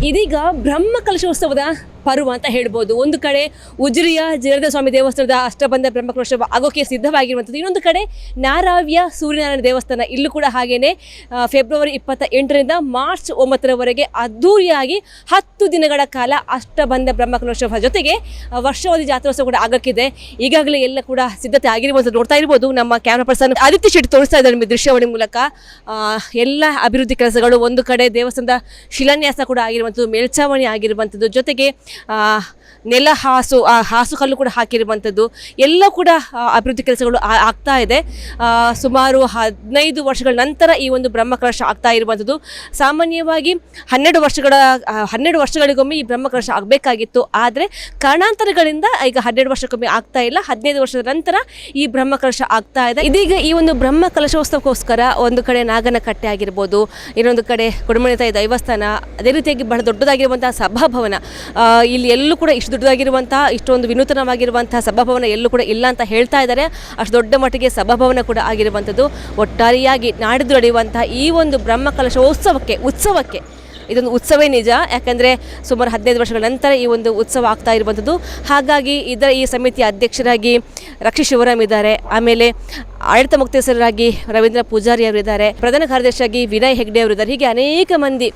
ಇದೀಗ ಬ್ರಹ್ಮ ಕಲಶೋತ್ಸವದ ಪರ್ವ ಅಂತ ಹೇಳ್ಬೋದು. ಒಂದು ಕಡೆ ಉಜಿರಿಯ ಜನಾರ್ದನ ಸ್ವಾಮಿ ದೇವಸ್ಥಾನದ ಅಷ್ಟಬಂಧ ಬ್ರಹ್ಮಕಲಶೋತ್ಸವ ಆಗೋಕೆ ಸಿದ್ಧವಾಗಿರುವಂಥದ್ದು. ಇನ್ನೊಂದು ಕಡೆ ನಾರಾವ್ಯ ಸೂರ್ಯನಾರಾಯಣ ದೇವಸ್ಥಾನ ಇಲ್ಲೂ ಕೂಡ ಹಾಗೇನೆ ಫೆಬ್ರವರಿ 28ರಿಂದ ಮಾರ್ಚ್ 9ರವರೆಗೆ ಅದ್ದೂರಿಯಾಗಿ 10 ದಿನಗಳ ಕಾಲ ಅಷ್ಟಬಂಧ ಬ್ರಹ್ಮಕಲಶೋತ್ಸವ ಜೊತೆಗೆ ವರ್ಷಾವಧಿ ಜಾತ್ರೋತ್ಸವ ಕೂಡ ಆಗಕ್ಕಿದೆ. ಈಗಾಗಲೇ ಎಲ್ಲ ಕೂಡ ಸಿದ್ಧತೆ ಆಗಿರುವಂಥದ್ದು ನೋಡ್ತಾ ಇರ್ಬೋದು. ನಮ್ಮ ಕ್ಯಾಮ್ರಾ ಪರ್ಸನ್ ಆದಿತ್ಯ ಶೆಟ್ಟಿ ತೋರಿಸ್ತಾ ಇದ್ದಾರೆ ನಿಮಗೆ ದೃಶ್ಯಾವಳಿ ಮೂಲಕ. ಎಲ್ಲ ಅಭಿವೃದ್ಧಿ ಕೆಲಸಗಳು, ಒಂದು ಕಡೆ ದೇವಸ್ಥಾನದ ಶಿಲಾನ್ಯಾಸ ಕೂಡ ಆಗಿರುವಂಥದ್ದು, ಮೇಲ್ಛಾವಣಿ ಆಗಿರುವಂಥದ್ದು, ಜೊತೆಗೆ ನೆಲ ಹಾಸುಕಲ್ಲು ಕೂಡ ಹಾಕಿರುವಂಥದ್ದು, ಎಲ್ಲ ಕೂಡ ಅಭಿವೃದ್ಧಿ ಕೆಲಸಗಳು ಆಗ್ತಾ ಇದೆ. ಸುಮಾರು 15 ವರ್ಷಗಳ ನಂತರ ಈ ಒಂದು ಬ್ರಹ್ಮಕಲಶ ಆಗ್ತಾ ಇರುವಂಥದ್ದು. ಸಾಮಾನ್ಯವಾಗಿ 12 ವರ್ಷಗಳಿಗೊಮ್ಮೆ ಈ ಬ್ರಹ್ಮಕಲಶ ಆಗಬೇಕಾಗಿತ್ತು. ಆದರೆ ಕಾರಣಾಂತರಗಳಿಂದ ಈಗ 12 ವರ್ಷಕ್ಕೊಮ್ಮೆ ಆಗ್ತಾ ಇಲ್ಲ, 15 ವರ್ಷದ ನಂತರ ಈ ಬ್ರಹ್ಮಕಲಶ ಆಗ್ತಾ ಇದೆ. ಇದೀಗ ಈ ಒಂದು ಬ್ರಹ್ಮಕಲಶೋತ್ಸವಕ್ಕೋಸ್ಕರ ಒಂದು ಕಡೆ ನಾಗನಕಟ್ಟೆ ಆಗಿರ್ಬೋದು, ಇನ್ನೊಂದು ಕಡೆ ಕೊಡಮನೆ ತಾಯಿ ದೇವಸ್ಥಾನ, ಅದೇ ರೀತಿಯಾಗಿ ಬಹಳ ದೊಡ್ಡದಾಗಿರುವಂತಹ ಸಭಾಭವನ, ಇಲ್ಲಿ ಎಲ್ಲೂ ಕೂಡ ಇಷ್ಟು ದೊಡ್ಡದಾಗಿರುವಂತಹ, ಇಷ್ಟೊಂದು ವಿನೂತನವಾಗಿರುವಂತಹ ಸಭಾಭವನ ಎಲ್ಲೂ ಕೂಡ ಇಲ್ಲ ಅಂತ ಹೇಳ್ತಾ ಇದ್ದಾರೆ. ಅಷ್ಟು ದೊಡ್ಡ ಮಟ್ಟಿಗೆ ಸಭಾಭವನ ಕೂಡ ಆಗಿರುವಂಥದ್ದು. ಒಟ್ಟಾರೆಯಾಗಿ ನಾಡಿದ್ದು ನಡೆಯುವಂತಹ ಈ ಒಂದು ಉತ್ಸವಕ್ಕೆ ಇದೊಂದು ಉತ್ಸವೇ ನಿಜ. ಯಾಕಂದರೆ ಸುಮಾರು 15 ವರ್ಷಗಳ ನಂತರ ಈ ಒಂದು ಉತ್ಸವ ಆಗ್ತಾ ಇರುವಂಥದ್ದು. ಹಾಗಾಗಿ ಈ ಸಮಿತಿಯ ಅಧ್ಯಕ್ಷರಾಗಿ ರಕ್ಷಿ ಶಿವರಾಮ್ ಇದ್ದಾರೆ, ಆಮೇಲೆ ಆಡಳಿತ ಮುಕ್ತೇಸರಾಗಿ ರವೀಂದ್ರ ಪೂಜಾರಿ ಅವರಿದ್ದಾರೆ, ಪ್ರಧಾನ ಕಾರ್ಯದರ್ಶಿಯಾಗಿ ವಿನಯ್ ಹೆಗ್ಡೆ ಅವರಿದ್ದಾರೆ. ಹೀಗೆ ಅನೇಕ ಮಂದಿ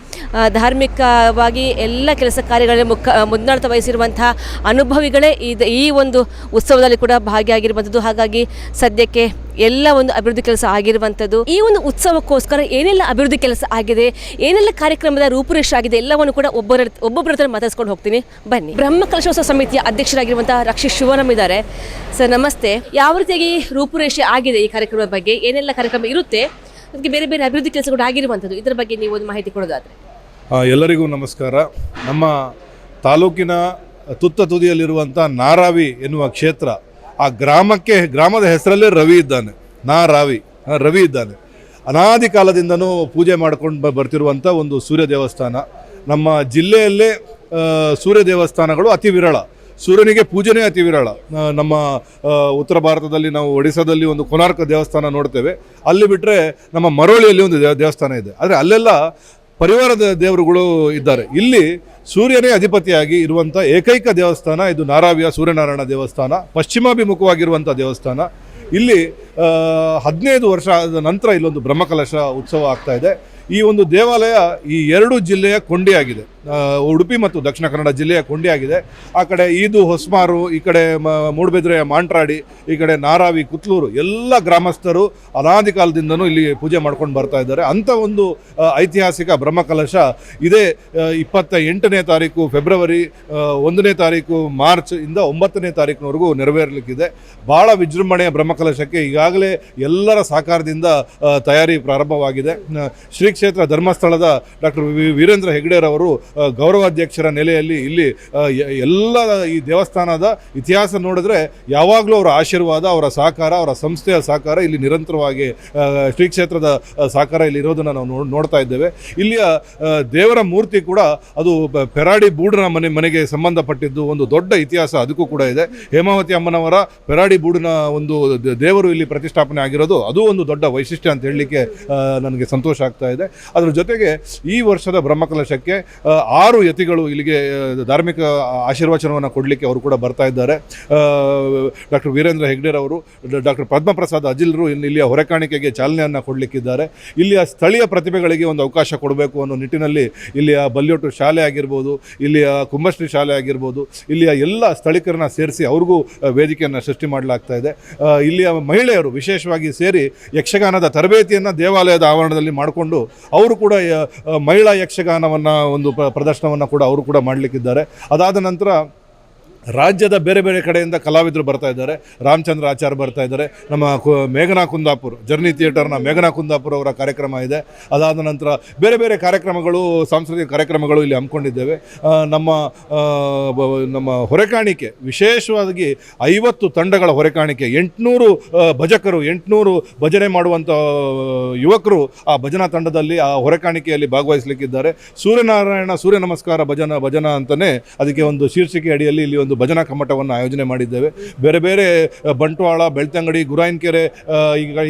ಧಾರ್ಮಿಕವಾಗಿ ಎಲ್ಲ ಕೆಲಸ ಕಾರ್ಯಗಳಲ್ಲಿ ಮುನ್ನಡೆತ ವಹಿಸಿರುವಂತಹ ಅನುಭವಿಗಳೇ ಈ ಒಂದು ಉತ್ಸವದಲ್ಲಿ ಕೂಡ ಭಾಗಿಯಾಗಿರುವಂಥದ್ದು. ಹಾಗಾಗಿ ಸದ್ಯಕ್ಕೆ ಎಲ್ಲ ಒಂದು ಅಭಿವೃದ್ಧಿ ಕೆಲಸ ಆಗಿರುವಂಥದ್ದು. ಈ ಒಂದು ಉತ್ಸವಕ್ಕೋಸ್ಕರ ಏನೆಲ್ಲ ಅಭಿವೃದ್ಧಿ ಕೆಲಸ ಆಗಿದೆ, ಏನೆಲ್ಲ ಕಾರ್ಯಕ್ರಮದ ರೂಪುರೇಷೆ ಆಗಿದೆ, ಎಲ್ಲವನ್ನು ಕೂಡ ಒಬ್ಬೊಬ್ಬರ ಹತ್ರ ಮಾತಾಡ್ಸ್ಕೊಂಡು ಹೋಗ್ತೀನಿ, ಬನ್ನಿ. ಬ್ರಹ್ಮಕಲಶೋತ್ಸವ ಸಮಿತಿಯ ಅಧ್ಯಕ್ಷರಾಗಿರುವಂತಹ ರಕ್ಷಿ ಶಿವರಾಮ್ ಇದ್ದಾರೆ. ಸರ್ ನಮಸ್ತೆ. ಯಾವ ರೀತಿಯಾಗಿ ರೂಪುರೇಷೆ ಆಗಿದೆ ಈ ಕಾರ್ಯಕ್ರಮದ ಬಗ್ಗೆ, ಏನೆಲ್ಲ ಕಾರ್ಯಕ್ರಮ ಇರುತ್ತೆ, ಅದಕ್ಕೆ ಬೇರೆ ಬೇರೆ ಅಭಿವೃದ್ಧಿ ಕೆಲಸಗಳು ಆಗಿರುವಂಥದ್ದು, ಇದರ ಬಗ್ಗೆ ನೀವು ಒಂದು ಮಾಹಿತಿ ಕೊಡೋದಾದ್ರೆ? ಎಲ್ಲರಿಗೂ ನಮಸ್ಕಾರ. ನಮ್ಮ ತಾಲೂಕಿನ ತುತ್ತ ತುದಿಯಲ್ಲಿರುವಂಥ ನಾರಾವಿ ಎನ್ನುವ ಕ್ಷೇತ್ರ, ಆ ಗ್ರಾಮದ ಹೆಸರಲ್ಲೇ ರವಿ ಇದ್ದಾನೆ. ಅನಾದಿ ಕಾಲದಿಂದನೂ ಪೂಜೆ ಮಾಡ್ಕೊಂಡು ಬರ್ತಿರುವಂಥ ಒಂದು ಸೂರ್ಯ ದೇವಸ್ಥಾನ. ನಮ್ಮ ಜಿಲ್ಲೆಯಲ್ಲೇ ಸೂರ್ಯ ದೇವಸ್ಥಾನಗಳು ಅತಿ ವಿರಳ, ಸೂರ್ಯನಿಗೆ ಪೂಜೆನೇ ಅತಿ ವಿರಳ. ನಮ್ಮ ಉತ್ತರ ಭಾರತದಲ್ಲಿ ನಾವು ಒಡಿಸ್ಸಾದಲ್ಲಿ ಒಂದು ಕೋನಾರ್ಕ ದೇವಸ್ಥಾನ ನೋಡ್ತೇವೆ, ಅಲ್ಲಿ ಬಿಟ್ಟರೆ ನಮ್ಮ ಮರೋಳಿಯಲ್ಲಿ ಒಂದು ದೇವಸ್ಥಾನ ಇದೆ. ಆದರೆ ಅಲ್ಲೆಲ್ಲ ಪರಿವಾರದ ದೇವರುಗಳು ಇದ್ದಾರೆ. ಇಲ್ಲಿ ಸೂರ್ಯನೇ ಅಧಿಪತಿಯಾಗಿ ಇರುವಂಥ ಏಕೈಕ ದೇವಸ್ಥಾನ ಇದು ನಾರಾವ್ಯ ಸೂರ್ಯನಾರಾಯಣ ದೇವಸ್ಥಾನ, ಪಶ್ಚಿಮಾಭಿಮುಖವಾಗಿರುವಂಥ ದೇವಸ್ಥಾನ. ಇಲ್ಲಿ 15 ವರ್ಷದ ನಂತರ ಇಲ್ಲೊಂದು ಬ್ರಹ್ಮಕಲಶ ಉತ್ಸವ ಆಗ್ತಾ ಇದೆ. ಈ ಒಂದು ದೇವಾಲಯ ಈ 2 ಜಿಲ್ಲೆಯ ಕೊಂಡಿಯಾಗಿದೆ, ಉಡುಪಿ ಮತ್ತು ದಕ್ಷಿಣ ಕನ್ನಡ ಜಿಲ್ಲೆಯ ಕೊಂಡಿಯಾಗಿದೆ. ಆ ಕಡೆ ಈದು ಹೊಸಮಾರು, ಈ ಕಡೆ ಮೂಡಬಿದ್ರೆಯ ಮಾಂಟ್ರಾಡಿ, ಈ ಕಡೆ ನಾರಾವಿ ಕುತ್ಲೂರು, ಎಲ್ಲ ಗ್ರಾಮಸ್ಥರು ಅನಾದಿ ಕಾಲದಿಂದನೂ ಇಲ್ಲಿ ಪೂಜೆ ಮಾಡ್ಕೊಂಡು ಬರ್ತಾ ಇದ್ದಾರೆ. ಅಂಥ ಒಂದು ಐತಿಹಾಸಿಕ ಬ್ರಹ್ಮಕಲಶ ಇದೇ 28ನೇ ತಾರೀಕು ಫೆಬ್ರವರಿ, 1ನೇ ತಾರೀಕು ಮಾರ್ಚ್ ಇಂದ 9ನೇ ತಾರೀಕಿನವರೆಗೂ ನೆರವೇರಲಿಕ್ಕಿದೆ. ಭಾಳ ವಿಜೃಂಭಣೆಯ ಬ್ರಹ್ಮಕಲಶಕ್ಕೆ ಈಗಾಗಲೇ ಎಲ್ಲರ ಸಹಕಾರದಿಂದ ತಯಾರಿ ಪ್ರಾರಂಭವಾಗಿದೆ. ಶ್ರೀ ಕ್ಷೇತ್ರ ಧರ್ಮಸ್ಥಳದ ಡಾಕ್ಟರ್ ವೀರೇಂದ್ರ ಹೆಗ್ಡೆರವರು ಗೌರವಾಧ್ಯಕ್ಷರ ನೆಲೆಯಲ್ಲಿ ಇಲ್ಲಿ ಎಲ್ಲ ಈ ದೇವಸ್ಥಾನದ ಇತಿಹಾಸ ನೋಡಿದ್ರೆ ಯಾವಾಗಲೂ ಅವರ ಆಶೀರ್ವಾದ, ಅವರ ಸಹಕಾರ, ಅವರ ಸಂಸ್ಥೆಯ ಸಹಕಾರ ಇಲ್ಲಿ ನಿರಂತರವಾಗಿ ಶ್ರೀ ಕ್ಷೇತ್ರದ ಸಹಕಾರ ಇಲ್ಲಿ ಇರೋದನ್ನು ನಾವು ನೋಡ್ತಾ ಇದ್ದೇವೆ. ಇಲ್ಲಿಯ ದೇವರ ಮೂರ್ತಿ ಕೂಡ ಅದು ಪೆರಾಡಿ ಬೂಡನ ಮನೆಗೆ ಸಂಬಂಧಪಟ್ಟಿದ್ದು, ಒಂದು ದೊಡ್ಡ ಇತಿಹಾಸ ಅದಕ್ಕೂ ಕೂಡ ಇದೆ. ಹೇಮಾವತಿ ಅಮ್ಮನವರ ಪೆರಾಡಿ ಬೂಡಿನ ಒಂದು ದೇವರು ಇಲ್ಲಿ ಪ್ರತಿಷ್ಠಾಪನೆ ಆಗಿರೋದು, ಅದು ಒಂದು ದೊಡ್ಡ ವೈಶಿಷ್ಟ್ಯ ಅಂತ ಹೇಳಲಿಕ್ಕೆ ನನಗೆ ಸಂತೋಷ ಆಗ್ತಾ ಇದೆ. ಅದರ ಜೊತೆಗೆ ಈ ವರ್ಷದ ಬ್ರಹ್ಮಕಲಶಕ್ಕೆ 6 ಯತಿಗಳು ಇಲ್ಲಿಗೆ ಧಾರ್ಮಿಕ ಆಶೀರ್ವಚನವನ್ನು ಕೊಡಲಿಕ್ಕೆ ಅವರು ಕೂಡ ಬರ್ತಾ ಇದ್ದಾರೆ. ಡಾಕ್ಟರ್ ವೀರೇಂದ್ರ ಹೆಗ್ಡೆರವರು, ಡಾಕ್ಟರ್ ಪದ್ಮಪ್ರಸಾದ್ ಅಜಿಲ್ರು ಇಲ್ಲಿಯ ಹೊರೆಕಾಣಿಕೆಗೆ ಚಾಲನೆಯನ್ನು ಕೊಡಲಿಕ್ಕಿದ್ದಾರೆ. ಇಲ್ಲಿಯ ಸ್ಥಳೀಯ ಪ್ರತಿಭೆಗಳಿಗೆ ಒಂದು ಅವಕಾಶ ಕೊಡಬೇಕು ಅನ್ನೋ ನಿಟ್ಟಿನಲ್ಲಿ ಇಲ್ಲಿಯ ಬಲ್ಯೋಟು ಶಾಲೆ ಆಗಿರ್ಬೋದು, ಇಲ್ಲಿಯ ಕುಂಭಶ್ರೀ ಶಾಲೆ ಆಗಿರ್ಬೋದು, ಇಲ್ಲಿಯ ಎಲ್ಲ ಸ್ಥಳೀಕರನ್ನ ಸೇರಿಸಿ ಅವ್ರಿಗೂ ವೇದಿಕೆಯನ್ನು ಸೃಷ್ಟಿ ಮಾಡಲಾಗ್ತಾ ಇದೆ. ಇಲ್ಲಿಯ ಮಹಿಳೆಯರು ವಿಶೇಷವಾಗಿ ಸೇರಿ ಯಕ್ಷಗಾನದ ತರಬೇತಿಯನ್ನು ದೇವಾಲಯದ ಆವರಣದಲ್ಲಿ ಮಾಡಿಕೊಂಡು ಅವರು ಕೂಡ ಮಹಿಳಾ ಯಕ್ಷಗಾನವನ್ನು ಒಂದು ಪ್ರದರ್ಶನವನ್ನು ಕೂಡ ಅವರು ಕೂಡ ಮಾಡಲಿಕ್ಕಿದ್ದಾರೆ. ಅದಾದ ನಂತರ ರಾಜ್ಯದ ಬೇರೆ ಬೇರೆ ಕಡೆಯಿಂದ ಕಲಾವಿದರು ಬರ್ತಾ ಇದ್ದಾರೆ. ರಾಮಚಂದ್ರ ಆಚಾರ್ ಬರ್ತಾ ಇದ್ದಾರೆ. ನಮ್ಮ ಮೇಘನಾ ಕುಂದಾಪುರ್ ಜರ್ನಿ ಥಿಯೇಟರ್ನ ಮೇಘನಾ ಕುಂದಾಪುರ್ ಅವರ ಕಾರ್ಯಕ್ರಮ ಇದೆ. ಅದಾದ ನಂತರ ಬೇರೆ ಬೇರೆ ಕಾರ್ಯಕ್ರಮಗಳು, ಸಾಂಸ್ಕೃತಿಕ ಕಾರ್ಯಕ್ರಮಗಳು ಇಲ್ಲಿ ಹಮ್ಮಿಕೊಂಡಿದ್ದೇವೆ. ನಮ್ಮ ಹೊರೆಕಾಣಿಕೆ ವಿಶೇಷವಾಗಿ 50 ತಂಡಗಳ ಹೊರೆಕಾಣಿಕೆ, 800 ಭಜಕರು, 800 ಭಜನೆ ಮಾಡುವಂಥ ಯುವಕರು ಆ ಭಜನಾ ತಂಡದಲ್ಲಿ ಆ ಹೊರೆಕಾಣಿಕೆಯಲ್ಲಿ ಭಾಗವಹಿಸಲಿಕ್ಕಿದ್ದಾರೆ. ಸೂರ್ಯ ನಮಸ್ಕಾರ ಭಜನಾ ಅಂತಲೇ ಅದಕ್ಕೆ ಒಂದು ಶೀರ್ಷಿಕೆ ಅಡಿಯಲ್ಲಿ ಇಲ್ಲಿ ಒಂದು ಒಂದು ಭಜನಾ ಕಮ್ಮಟವನ್ನು ಆಯೋಜನೆ ಮಾಡಿದ್ದೇವೆ. ಬೇರೆ ಬೇರೆ ಬಂಟ್ವಾಳ, ಬೆಳ್ತಂಗಡಿ, ಗುರಾಯಿನ್ಕೆರೆ,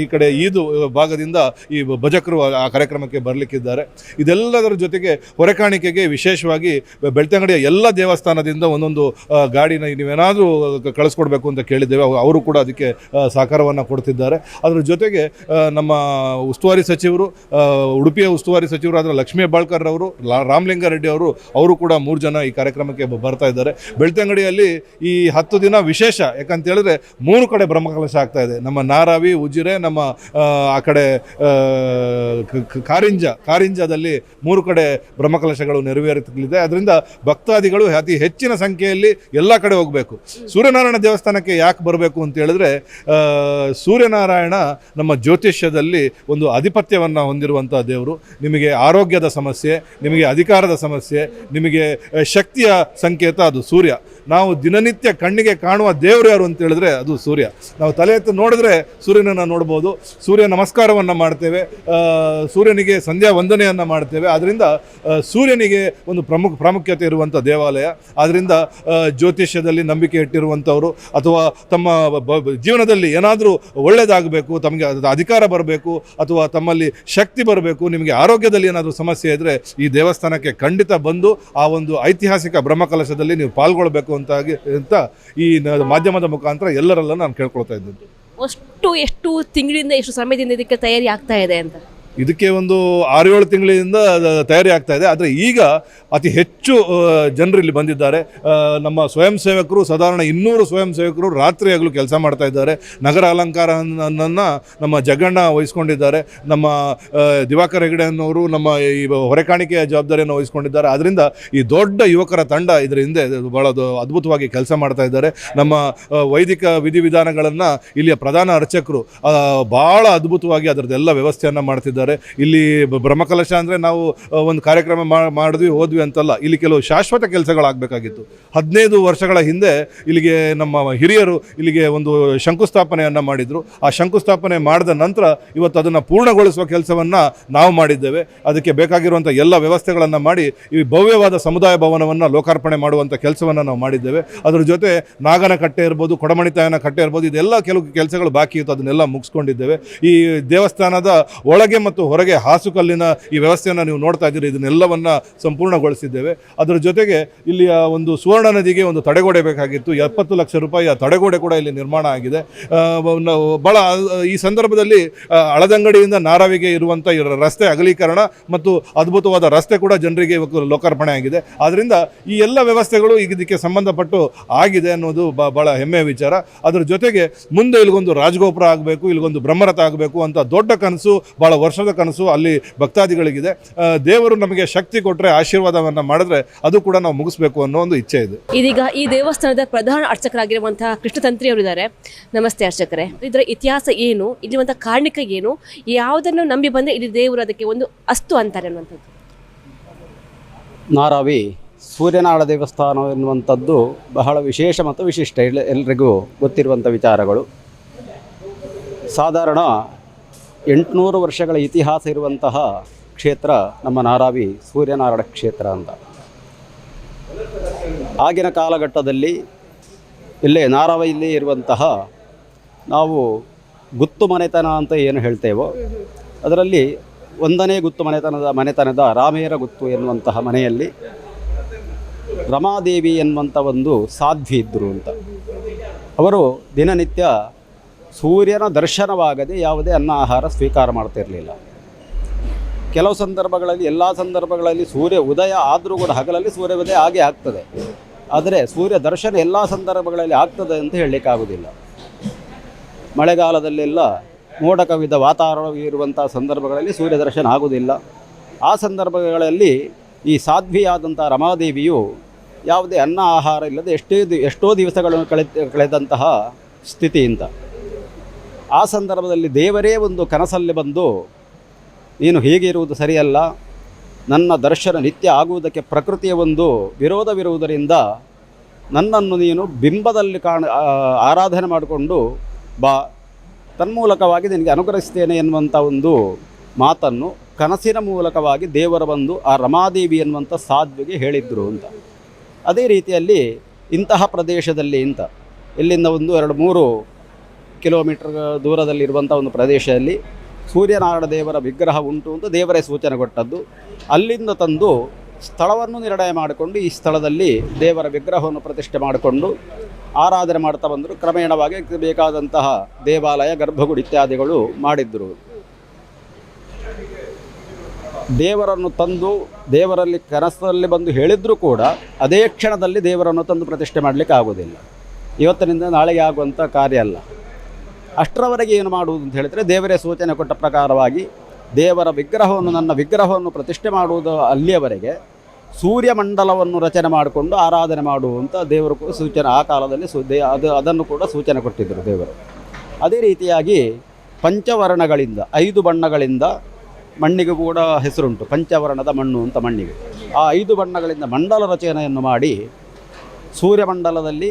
ಈ ಕಡೆ ಈದು ಭಾಗದಿಂದ ಈ ಭಜಕರು ಆ ಕಾರ್ಯಕ್ರಮಕ್ಕೆ ಬರಲಿಕ್ಕಿದ್ದಾರೆ. ಇದೆಲ್ಲದರ ಜೊತೆಗೆ ಹೊರೆಕಾಣಿಕೆಗೆ ವಿಶೇಷವಾಗಿ ಬೆಳ್ತಂಗಡಿಯ ಎಲ್ಲ ದೇವಸ್ಥಾನದಿಂದ ಒಂದೊಂದು ಗಾಡಿನ ನೀವೇನಾದರೂ ಕಳಿಸ್ಕೊಡ್ಬೇಕು ಅಂತ ಕೇಳಿದ್ದೇವೆ. ಅವರು ಕೂಡ ಅದಕ್ಕೆ ಸಹಕಾರವನ್ನು ಕೊಡ್ತಿದ್ದಾರೆ. ಅದರ ಜೊತೆಗೆ ನಮ್ಮ ಉಸ್ತುವಾರಿ ಸಚಿವರು, ಉಡುಪಿಯ ಉಸ್ತುವಾರಿ ಸಚಿವರಾದ ಲಕ್ಷ್ಮೀ ಹೆಬ್ಬಾಳ್ಕರ್ ಅವರು, ರಾಮಲಿಂಗಾರೆಡ್ಡಿ ಅವರು ಕೂಡ 3 ಜನ ಈ ಕಾರ್ಯಕ್ರಮಕ್ಕೆ ಬರ್ತಾ ಇದ್ದಾರೆ. ಬೆಳ್ತಂಗಡಿಯಲ್ಲಿ ಈ 10 ದಿನ ವಿಶೇಷ, ಯಾಕಂತ ಹೇಳಿದ್ರೆ 3 ಕಡೆ ಬ್ರಹ್ಮಕಲಶ ಆಗ್ತಾ ಇದೆ. ನಮ್ಮ ನಾರಾವಿ, ಉಜಿರೆ, ನಮ್ಮ ಆ ಕಡೆ ಕಾರಿಂಜದಲ್ಲಿ 3 ಕಡೆ ಬ್ರಹ್ಮಕಲಶಗಳು ನೆರವೇರುತ್ತಲಿದೆ. ಅದರಿಂದ ಭಕ್ತಾದಿಗಳು ಅತಿ ಹೆಚ್ಚಿನ ಸಂಖ್ಯೆಯಲ್ಲಿ ಎಲ್ಲ ಕಡೆ ಹೋಗಬೇಕು. ಸೂರ್ಯನಾರಾಯಣ ದೇವಸ್ಥಾನಕ್ಕೆ ಯಾಕೆ ಬರಬೇಕು ಅಂತ ಹೇಳಿದ್ರೆ, ಸೂರ್ಯನಾರಾಯಣ ನಮ್ಮ ಜ್ಯೋತಿಷ್ಯದಲ್ಲಿ ಒಂದು ಆಧಿಪತ್ಯವನ್ನು ಹೊಂದಿರುವಂಥ ದೇವರು. ನಿಮಗೆ ಆರೋಗ್ಯದ ಸಮಸ್ಯೆ, ನಿಮಗೆ ಅಧಿಕಾರದ ಸಮಸ್ಯೆ, ನಿಮಗೆ ಶಕ್ತಿಯ ಸಂಕೇತ ಅದು ಸೂರ್ಯ. ನಾವು ದಿನನಿತ್ಯ ಕಣ್ಣಿಗೆ ಕಾಣುವ ದೇವರು ಯಾರು ಅಂತ ಹೇಳಿದ್ರೆ ಅದು ಸೂರ್ಯ. ನಾವು ತಲೆ ಎತ್ತು ನೋಡಿದ್ರೆ ಸೂರ್ಯನನ್ನು ನೋಡ್ಬೋದು. ಸೂರ್ಯ ನಮಸ್ಕಾರವನ್ನು ಮಾಡ್ತೇವೆ, ಸೂರ್ಯನಿಗೆ ಸಂಧ್ಯಾ ವಂದನೆಯನ್ನು ಮಾಡ್ತೇವೆ. ಆದ್ದರಿಂದ ಸೂರ್ಯನಿಗೆ ಒಂದು ಪ್ರಾಮುಖ್ಯತೆ ಇರುವಂಥ ದೇವಾಲಯ. ಆದ್ದರಿಂದ ಜ್ಯೋತಿಷ್ಯದಲ್ಲಿ ನಂಬಿಕೆ ಇಟ್ಟಿರುವಂಥವರು ಅಥವಾ ತಮ್ಮ ಜೀವನದಲ್ಲಿ ಏನಾದರೂ ಒಳ್ಳೆಯದಾಗಬೇಕು, ತಮಗೆ ಅಧಿಕಾರ ಬರಬೇಕು ಅಥವಾ ತಮ್ಮಲ್ಲಿ ಶಕ್ತಿ ಬರಬೇಕು, ನಿಮಗೆ ಆರೋಗ್ಯದಲ್ಲಿ ಏನಾದರೂ ಸಮಸ್ಯೆ ಇದ್ದರೆ ಈ ದೇವಸ್ಥಾನಕ್ಕೆ ಖಂಡಿತ ಬಂದು ಆ ಒಂದು ಐತಿಹಾಸಿಕ ಬ್ರಹ್ಮಕಲಶದಲ್ಲಿ ನೀವು ಪಾಲ್ಗೊಳ್ಬೇಕು ಅಂತ ಈ ಮಾಧ್ಯಮದ ಮುಖಾಂತರ ಎಲ್ಲರಲ್ಲ ನಾನು ಕೇಳ್ಕೊಳ್ತಾ ಇದ್ದೀನಿ. ಎಷ್ಟು ತಿಂಗಳಿಂದ ಎಷ್ಟು ಸಮಯದಿಂದ ಇದಕ್ಕೆ ತಯಾರಿ ಆಗ್ತಾ ಇದೆ ಅಂತ? ಇದಕ್ಕೆ ಒಂದು 6-7 ತಿಂಗಳಿಂದ ತಯಾರಿ ಆಗ್ತಾ ಇದೆ. ಆದರೆ ಈಗ ಅತಿ ಹೆಚ್ಚು ಜನರು ಇಲ್ಲಿ ಬಂದಿದ್ದಾರೆ. ನಮ್ಮ ಸ್ವಯಂ ಸೇವಕರು ಸಾಧಾರಣ 200 ಸ್ವಯಂ ಸೇವಕರು ರಾತ್ರಿ ಹಗಲು ಕೆಲಸ ಮಾಡ್ತಾ ಇದ್ದಾರೆ. ನಗರ ಅಲಂಕಾರವನ್ನು ನಮ್ಮ ಜಗಣ್ಣ ವಹಿಸ್ಕೊಂಡಿದ್ದಾರೆ. ನಮ್ಮ ದಿವಾಕರ್ ಹೆಗಡೆ ಅನ್ನೋರು ನಮ್ಮ ಈ ಹೊರೆಕಾಣಿಕೆಯ ಜವಾಬ್ದಾರಿಯನ್ನು ವಹಿಸ್ಕೊಂಡಿದ್ದಾರೆ. ಅದರಿಂದ ಈ ದೊಡ್ಡ ಯುವಕರ ತಂಡ ಇದರ ಹಿಂದೆ ಭಾಳ ಅದ್ಭುತವಾಗಿ ಕೆಲಸ ಮಾಡ್ತಾ ಇದ್ದಾರೆ. ನಮ್ಮ ವೈದಿಕ ವಿಧಿವಿಧಾನಗಳನ್ನು ಇಲ್ಲಿಯ ಪ್ರಧಾನ ಅರ್ಚಕರು ಭಾಳ ಅದ್ಭುತವಾಗಿ ಅದರದ್ದೆಲ್ಲ ವ್ಯವಸ್ಥೆಯನ್ನು ಮಾಡ್ತಿದ್ದಾರೆ. ಇಲ್ಲಿ ಬ್ರಹ್ಮಕಲಶ ಅಂದರೆ ನಾವು ಒಂದು ಕಾರ್ಯಕ್ರಮ ಮಾಡಿದ್ವಿ ಹೋದ್ವಿ ಅಂತಲ್ಲ, ಇಲ್ಲಿ ಕೆಲವು ಶಾಶ್ವತ ಕೆಲಸಗಳಾಗಬೇಕಾಗಿತ್ತು. 15 ವರ್ಷಗಳ ಹಿಂದೆ ಇಲ್ಲಿಗೆ ನಮ್ಮ ಹಿರಿಯರು ಇಲ್ಲಿಗೆ ಒಂದು ಶಂಕುಸ್ಥಾಪನೆಯನ್ನು ಮಾಡಿದರು. ಆ ಶಂಕುಸ್ಥಾಪನೆ ಮಾಡಿದ ನಂತರ ಇವತ್ತು ಅದನ್ನು ಪೂರ್ಣಗೊಳಿಸುವ ಕೆಲಸವನ್ನು ನಾವು ಮಾಡಿದ್ದೇವೆ. ಅದಕ್ಕೆ ಬೇಕಾಗಿರುವಂಥ ಎಲ್ಲ ವ್ಯವಸ್ಥೆಗಳನ್ನು ಮಾಡಿ ಈ ಭವ್ಯವಾದ ಸಮುದಾಯ ಭವನವನ್ನು ಲೋಕಾರ್ಪಣೆ ಮಾಡುವಂಥ ಕೆಲಸವನ್ನು ನಾವು ಮಾಡಿದ್ದೇವೆ. ಅದರ ಜೊತೆ ನಾಗನ ಕಟ್ಟೆ ಇರ್ಬೋದು, ಕೊಡಮಣಿತಾಯನ ಕಟ್ಟೆ ಇರ್ಬೋದು, ಇದೆಲ್ಲ ಕೆಲವು ಕೆಲಸಗಳು ಬಾಕಿ ಇತ್ತು, ಅದನ್ನೆಲ್ಲ ಮುಗಿಸ್ಕೊಂಡಿದ್ದೇವೆ. ಈ ದೇವಸ್ಥಾನದ ಒಳಗೆ ಮತ್ತು ಹೊರಗೆ ಹಾಸುಕಲ್ಲಿನ ಈ ವ್ಯವಸ್ಥೆಯನ್ನು ನೀವು ನೋಡ್ತಾ ಇದ್ದೀರಿ, ಇದನ್ನೆಲ್ಲವನ್ನ ಸಂಪೂರ್ಣಗೊಳಿಸಿದ್ದೇವೆ. ಅದರ ಜೊತೆಗೆ ಇಲ್ಲಿಯ ಒಂದು ಸುವರ್ಣ ನದಿಗೆ ಒಂದು ತಡೆಗೋಡೆ ಬೇಕಾಗಿತ್ತು. 70 ಲಕ್ಷ ರೂಪಾಯಿಯ ತಡೆಗೋಡೆ ಕೂಡ ಇಲ್ಲಿ ನಿರ್ಮಾಣ ಆಗಿದೆ. ಭಾಳ ಈ ಸಂದರ್ಭದಲ್ಲಿ ಹಳದಂಗಡಿಯಿಂದ ನಾರಾವಿಗೆ ಇರುವಂಥ ರಸ್ತೆ ಅಗಲೀಕರಣ ಮತ್ತು ಅದ್ಭುತವಾದ ರಸ್ತೆ ಕೂಡ ಜನರಿಗೆ ಲೋಕಾರ್ಪಣೆ ಆಗಿದೆ. ಆದ್ದರಿಂದ ಈ ಎಲ್ಲ ವ್ಯವಸ್ಥೆಗಳು ಈಗ ಇದಕ್ಕೆ ಸಂಬಂಧಪಟ್ಟು ಆಗಿದೆ ಅನ್ನೋದು ಭಾಳ ಹೆಮ್ಮೆಯ ವಿಚಾರ. ಅದರ ಜೊತೆಗೆ ಮುಂದೆ ಇಲ್ಲಿಗೊಂದು ರಾಜಗೋಪುರ ಆಗಬೇಕು, ಇಲ್ಲಿಗೊಂದು ಬ್ರಹ್ಮರಥ ಆಗಬೇಕು ಅಂತ ದೊಡ್ಡ ಕನಸು, ಭಾಳ ವರ್ಷದ ಕನಸು ಅಲ್ಲಿ ಭಕ್ತಾದಿಗಳಿಗಿದೆ. ದೇವರು ನಮಗೆ ಶಕ್ತಿ ಕೊಟ್ಟರೆ, ಆಶೀರ್ವಾದವನ್ನು ಮಾಡಿದ್ರೆ ಅದು ಕೂಡ ನಾವು ಮುಗಿಸ್ಬೇಕು ಅನ್ನೋ ಒಂದು ಇಚ್ಛೆ ಇದೆ. ಇದೀಗ ಈ ದೇವಸ್ಥಾನದ ಪ್ರಧಾನ ಅರ್ಚಕರಾಗಿರುವಂತಹ ಕೃಷ್ಣತಂತ್ರಿ ಅವರಿದ್ದಾರೆ. ನಮಸ್ತೆ ಅರ್ಚಕರೇ, ಇದರ ಇತಿಹಾಸ ಏನು, ಇಲ್ಲಿರುವಂತಹ ಕಾರಣಿಕ ಏನು, ಯಾವುದನ್ನು ನಂಬಿ ಬಂದರೆ ಇಲ್ಲಿ ದೇವರು ಅದಕ್ಕೆ ಒಂದು ಅಸ್ತು ಅಂತಾರೆ ಅನ್ನುವಂಥದ್ದು? ನಾರಾವಿ ಸೂರ್ಯನಾರಾಯಣ ದೇವಸ್ಥಾನ ಎನ್ನುವಂಥದ್ದು ಬಹಳ ವಿಶೇಷ ಮತ್ತು ವಿಶಿಷ್ಟ, ಎಲ್ರಿಗೂ ಗೊತ್ತಿರುವಂಥ ವಿಚಾರಗಳು. ಸಾಧಾರಣ 800 ವರ್ಷಗಳ ಇತಿಹಾಸ ಇರುವಂತಹ ಕ್ಷೇತ್ರ ನಮ್ಮ ನಾರಾವಿ ಸೂರ್ಯನಾರಾಯಣ ಕ್ಷೇತ್ರ ಅಂತ. ಆಗಿನ ಕಾಲಘಟ್ಟದಲ್ಲಿ ಇಲ್ಲೇ ನಾರಾವಿಯಲ್ಲಿ ಇರುವಂತಹ ನಾವು ಗುತ್ತು ಮನೆತನ ಅಂತ ಏನು ಹೇಳ್ತೇವೋ ಅದರಲ್ಲಿ 1ನೇ ಗುತ್ತು ಮನೆತನದ ರಾಮೇರ ಗುತ್ತು ಎನ್ನುವಂತಹ ಮನೆಯಲ್ಲಿ ರಮಾದೇವಿ ಎನ್ನುವಂಥ ಒಂದು ಸಾಧ್ವಿ ಇದ್ದರು ಅಂತ. ಅವರು ದಿನನಿತ್ಯ ಸೂರ್ಯನ ದರ್ಶನವಾಗದೆ ಯಾವುದೇ ಅನ್ನ ಆಹಾರ ಸ್ವೀಕಾರ ಮಾಡ್ತಿರಲಿಲ್ಲ. ಕೆಲವು ಸಂದರ್ಭಗಳಲ್ಲಿ, ಎಲ್ಲ ಸಂದರ್ಭಗಳಲ್ಲಿ ಸೂರ್ಯ ಉದಯ ಆದರೂ ಕೂಡ ಹಗಲಲ್ಲಿ ಸೂರ್ಯ ಉದಯ ಆಗೇ ಆಗ್ತದೆ. ಆದರೆ ಸೂರ್ಯ ದರ್ಶನ ಎಲ್ಲ ಸಂದರ್ಭಗಳಲ್ಲಿ ಆಗ್ತದೆ ಅಂತ ಹೇಳಲಿಕ್ಕಾಗೋದಿಲ್ಲ. ಮಳೆಗಾಲದಲ್ಲೆಲ್ಲ ಮೋಡ ಕವಿದ ವಾತಾವರಣ ಇರುವಂಥ ಸಂದರ್ಭಗಳಲ್ಲಿ ಸೂರ್ಯ ದರ್ಶನ ಆಗುವುದಿಲ್ಲ. ಆ ಸಂದರ್ಭಗಳಲ್ಲಿ ಈ ಸಾಧ್ವಿಯಾದಂಥ ರಮಾದೇವಿಯು ಯಾವುದೇ ಅನ್ನ ಆಹಾರ ಇಲ್ಲದೆ ಎಷ್ಟೋ ದಿವಸಗಳನ್ನು ಕಳೆದಂತಹ ಸ್ಥಿತಿಯಿಂದ ಆ ಸಂದರ್ಭದಲ್ಲಿ ದೇವರೇ ಒಂದು ಕನಸಲ್ಲಿ ಬಂದು, ನೀನು ಹೀಗೆ ಇರುವುದು ಸರಿಯಲ್ಲ, ನನ್ನ ದರ್ಶನ ನಿತ್ಯ ಆಗುವುದಕ್ಕೆ ಪ್ರಕೃತಿಯ ಒಂದು ವಿರೋಧವಿರುವುದರಿಂದ ನನ್ನನ್ನು ನೀನು ಬಿಂಬದಲ್ಲಿ ಆರಾಧನೆ ಮಾಡಿಕೊಂಡು ಬಾ, ತನ್ಮೂಲಕವಾಗಿ ನಿನಗೆ ಅನುಗ್ರಹಿಸ್ತೇನೆ ಎನ್ನುವಂಥ ಒಂದು ಮಾತನ್ನು ಕನಸಿನ ಮೂಲಕವಾಗಿ ದೇವರ ಬಂದು ಆ ರಮಾದೇವಿ ಎನ್ನುವಂಥ ಸಾಧ್ವಿಗೆ ಹೇಳಿದ್ರು ಅಂತ. ಅದೇ ರೀತಿಯಲ್ಲಿ ಇಂತಹ ಪ್ರದೇಶದಲ್ಲಿ ಇಲ್ಲಿಂದ 1-2-3 ಕಿಲೋಮೀಟರ್ ದೂರದಲ್ಲಿರುವಂಥ ಒಂದು ಪ್ರದೇಶದಲ್ಲಿ ಸೂರ್ಯನಾರಾಯಣ ದೇವರ ವಿಗ್ರಹ ಉಂಟು ಅಂತ ದೇವರೇ ಸೂಚನೆ ಕೊಟ್ಟದ್ದು. ಅಲ್ಲಿಂದ ತಂದು ಸ್ಥಳವನ್ನು ನಿರ್ಣಯ ಮಾಡಿಕೊಂಡು ಈ ಸ್ಥಳದಲ್ಲಿ ದೇವರ ವಿಗ್ರಹವನ್ನು ಪ್ರತಿಷ್ಠೆ ಮಾಡಿಕೊಂಡು ಆರಾಧನೆ ಮಾಡ್ತಾ ಬಂದರು. ಕ್ರಮೇಣವಾಗಿ ಬೇಕಾದಂತಹ ದೇವಾಲಯ, ಗರ್ಭಗುಡಿ ಇತ್ಯಾದಿಗಳು ಮಾಡಿದ್ದರು. ದೇವರನ್ನು ತಂದು ದೇವರಲ್ಲಿ ಕನಸಲ್ಲಿ ಬಂದು ಹೇಳಿದರೂ ಕೂಡ ಅದೇ ಕ್ಷಣದಲ್ಲಿ ದೇವರನ್ನು ತಂದು ಪ್ರತಿಷ್ಠೆ ಮಾಡಲಿಕ್ಕೆ ಆಗೋದಿಲ್ಲ. ಇವತ್ತಿನಿಂದ ನಾಳೆಗೆ ಆಗುವಂಥ ಕಾರ್ಯ ಅಲ್ಲ. ಅಷ್ಟರವರೆಗೆ ಏನು ಮಾಡುವುದು ಅಂತ ಹೇಳಿದರೆ, ದೇವರೇ ಸೂಚನೆ ಕೊಟ್ಟ ಪ್ರಕಾರವಾಗಿ ದೇವರ ವಿಗ್ರಹವನ್ನು, ನನ್ನ ವಿಗ್ರಹವನ್ನು ಪ್ರತಿಷ್ಠೆ ಮಾಡುವುದು ಅಲ್ಲಿಯವರೆಗೆ ಸೂರ್ಯಮಂಡಲವನ್ನು ರಚನೆ ಮಾಡಿಕೊಂಡು ಆರಾಧನೆ ಮಾಡುವಂಥ ದೇವರು ಸೂಚನೆ ಆ ಕಾಲದಲ್ಲಿ ಅದನ್ನು ಕೂಡ ಸೂಚನೆ ಕೊಟ್ಟಿದ್ದರು ದೇವರು. ಅದೇ ರೀತಿಯಾಗಿ ಪಂಚವರ್ಣಗಳಿಂದ 5 ಬಣ್ಣಗಳಿಂದ ಮಣ್ಣಿಗೆ ಕೂಡ ಹೆಸರುಂಟು, ಪಂಚವರ್ಣದ ಮಣ್ಣು ಅಂತ ಮಣ್ಣಿಗೆ. ಆ 5 ಬಣ್ಣಗಳಿಂದ ಮಂಡಲ ರಚನೆಯನ್ನು ಮಾಡಿ ಸೂರ್ಯಮಂಡಲದಲ್ಲಿ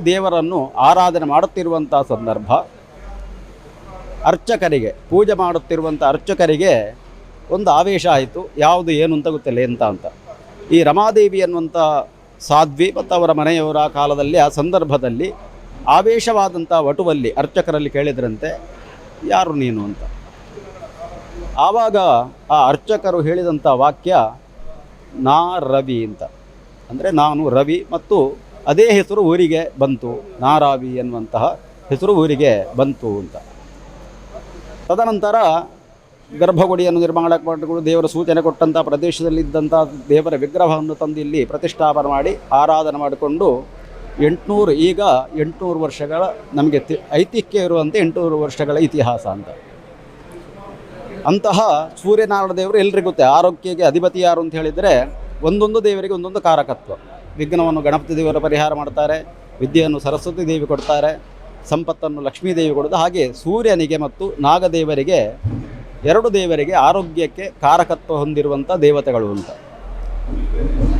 ದೇವರನ್ನು ಆರಾಧನೆ ಮಾಡುತ್ತಿರುವಂಥ ಸಂದರ್ಭ ಅರ್ಚಕರಿಗೆ, ಪೂಜೆ ಮಾಡುತ್ತಿರುವಂಥ ಅರ್ಚಕರಿಗೆ ಒಂದು ಆವೇಶ ಆಯಿತು. ಯಾವುದು ಏನು ಅಂತ ಗೊತ್ತಿಲ್ಲ ಅಂತ. ಈ ರಮಾದೇವಿ ಅನ್ನುವಂಥ ಸಾಧ್ವಿ ಮತ್ತು ಅವರ ಮನೆಯವರ ಕಾಲದಲ್ಲಿ ಆ ಸಂದರ್ಭದಲ್ಲಿ ಆವೇಶವಾದಂಥ ವಟುವಲ್ಲಿ ಅರ್ಚಕರಲ್ಲಿ ಕೇಳಿದ್ರಂತೆ, ಯಾರು ನೀನು ಅಂತ. ಆವಾಗ ಆ ಅರ್ಚಕರು ಹೇಳಿದಂಥ ವಾಕ್ಯ ನಾ ರವಿ ಅಂತ, ಅಂದರೆ ನಾನು ರವಿ, ಮತ್ತು ಅದೇ ಹೆಸರು ಊರಿಗೆ ಬಂತು, ನಾರಾವಿ ಎನ್ನುವಂತಹ ಹೆಸರು ಊರಿಗೆ ಬಂತು ಅಂತ. ತದನಂತರ ಗರ್ಭಗುಡಿಯನ್ನು ನಿರ್ಮಾಣ ಮಾಡಿಕೊಂಡು ದೇವರ ಸೂಚನೆ ಕೊಟ್ಟಂಥ ಪ್ರದೇಶದಲ್ಲಿದ್ದಂಥ ದೇವರ ವಿಗ್ರಹವನ್ನು ತಂದು ಇಲ್ಲಿ ಪ್ರತಿಷ್ಠಾಪನೆ ಮಾಡಿ ಆರಾಧನೆ ಮಾಡಿಕೊಂಡು 800 ವರ್ಷಗಳ ನಮಗೆ ಐತಿಹ್ಯ ಇರುವಂತೆ 800 ವರ್ಷಗಳ ಇತಿಹಾಸ ಅಂತ. ಅಂತಹ ಸೂರ್ಯನಾರಾಯಣ ದೇವರು ಎಲ್ರಿಗೂ ಗೊತ್ತೇ. ಆರೋಗ್ಯಕ್ಕೆ ಅಧಿಪತಿ ಯಾರು ಅಂತ ಹೇಳಿದರೆ, ಒಂದೊಂದು ದೇವರಿಗೆ ಒಂದೊಂದು ಕಾರಕತ್ವ. ವಿಘ್ನವನ್ನು ಗಣಪತಿ ದೇವರ ಪರಿಹಾರ ಮಾಡ್ತಾರೆ, ವಿದ್ಯೆಯನ್ನು ಸರಸ್ವತಿ ದೇವಿ ಕೊಡ್ತಾರೆ, ಸಂಪತ್ತನ್ನು ಲಕ್ಷ್ಮೀ ದೇವಿ ಕೊಡೋದು. ಹಾಗೆ ಸೂರ್ಯನಿಗೆ ಮತ್ತು ನಾಗದೇವರಿಗೆ, 2 ದೇವರಿಗೆ ಆರೋಗ್ಯಕ್ಕೆ ಕಾರಕತ್ವ ಹೊಂದಿರುವಂಥ ದೇವತೆಗಳು ಅಂತ.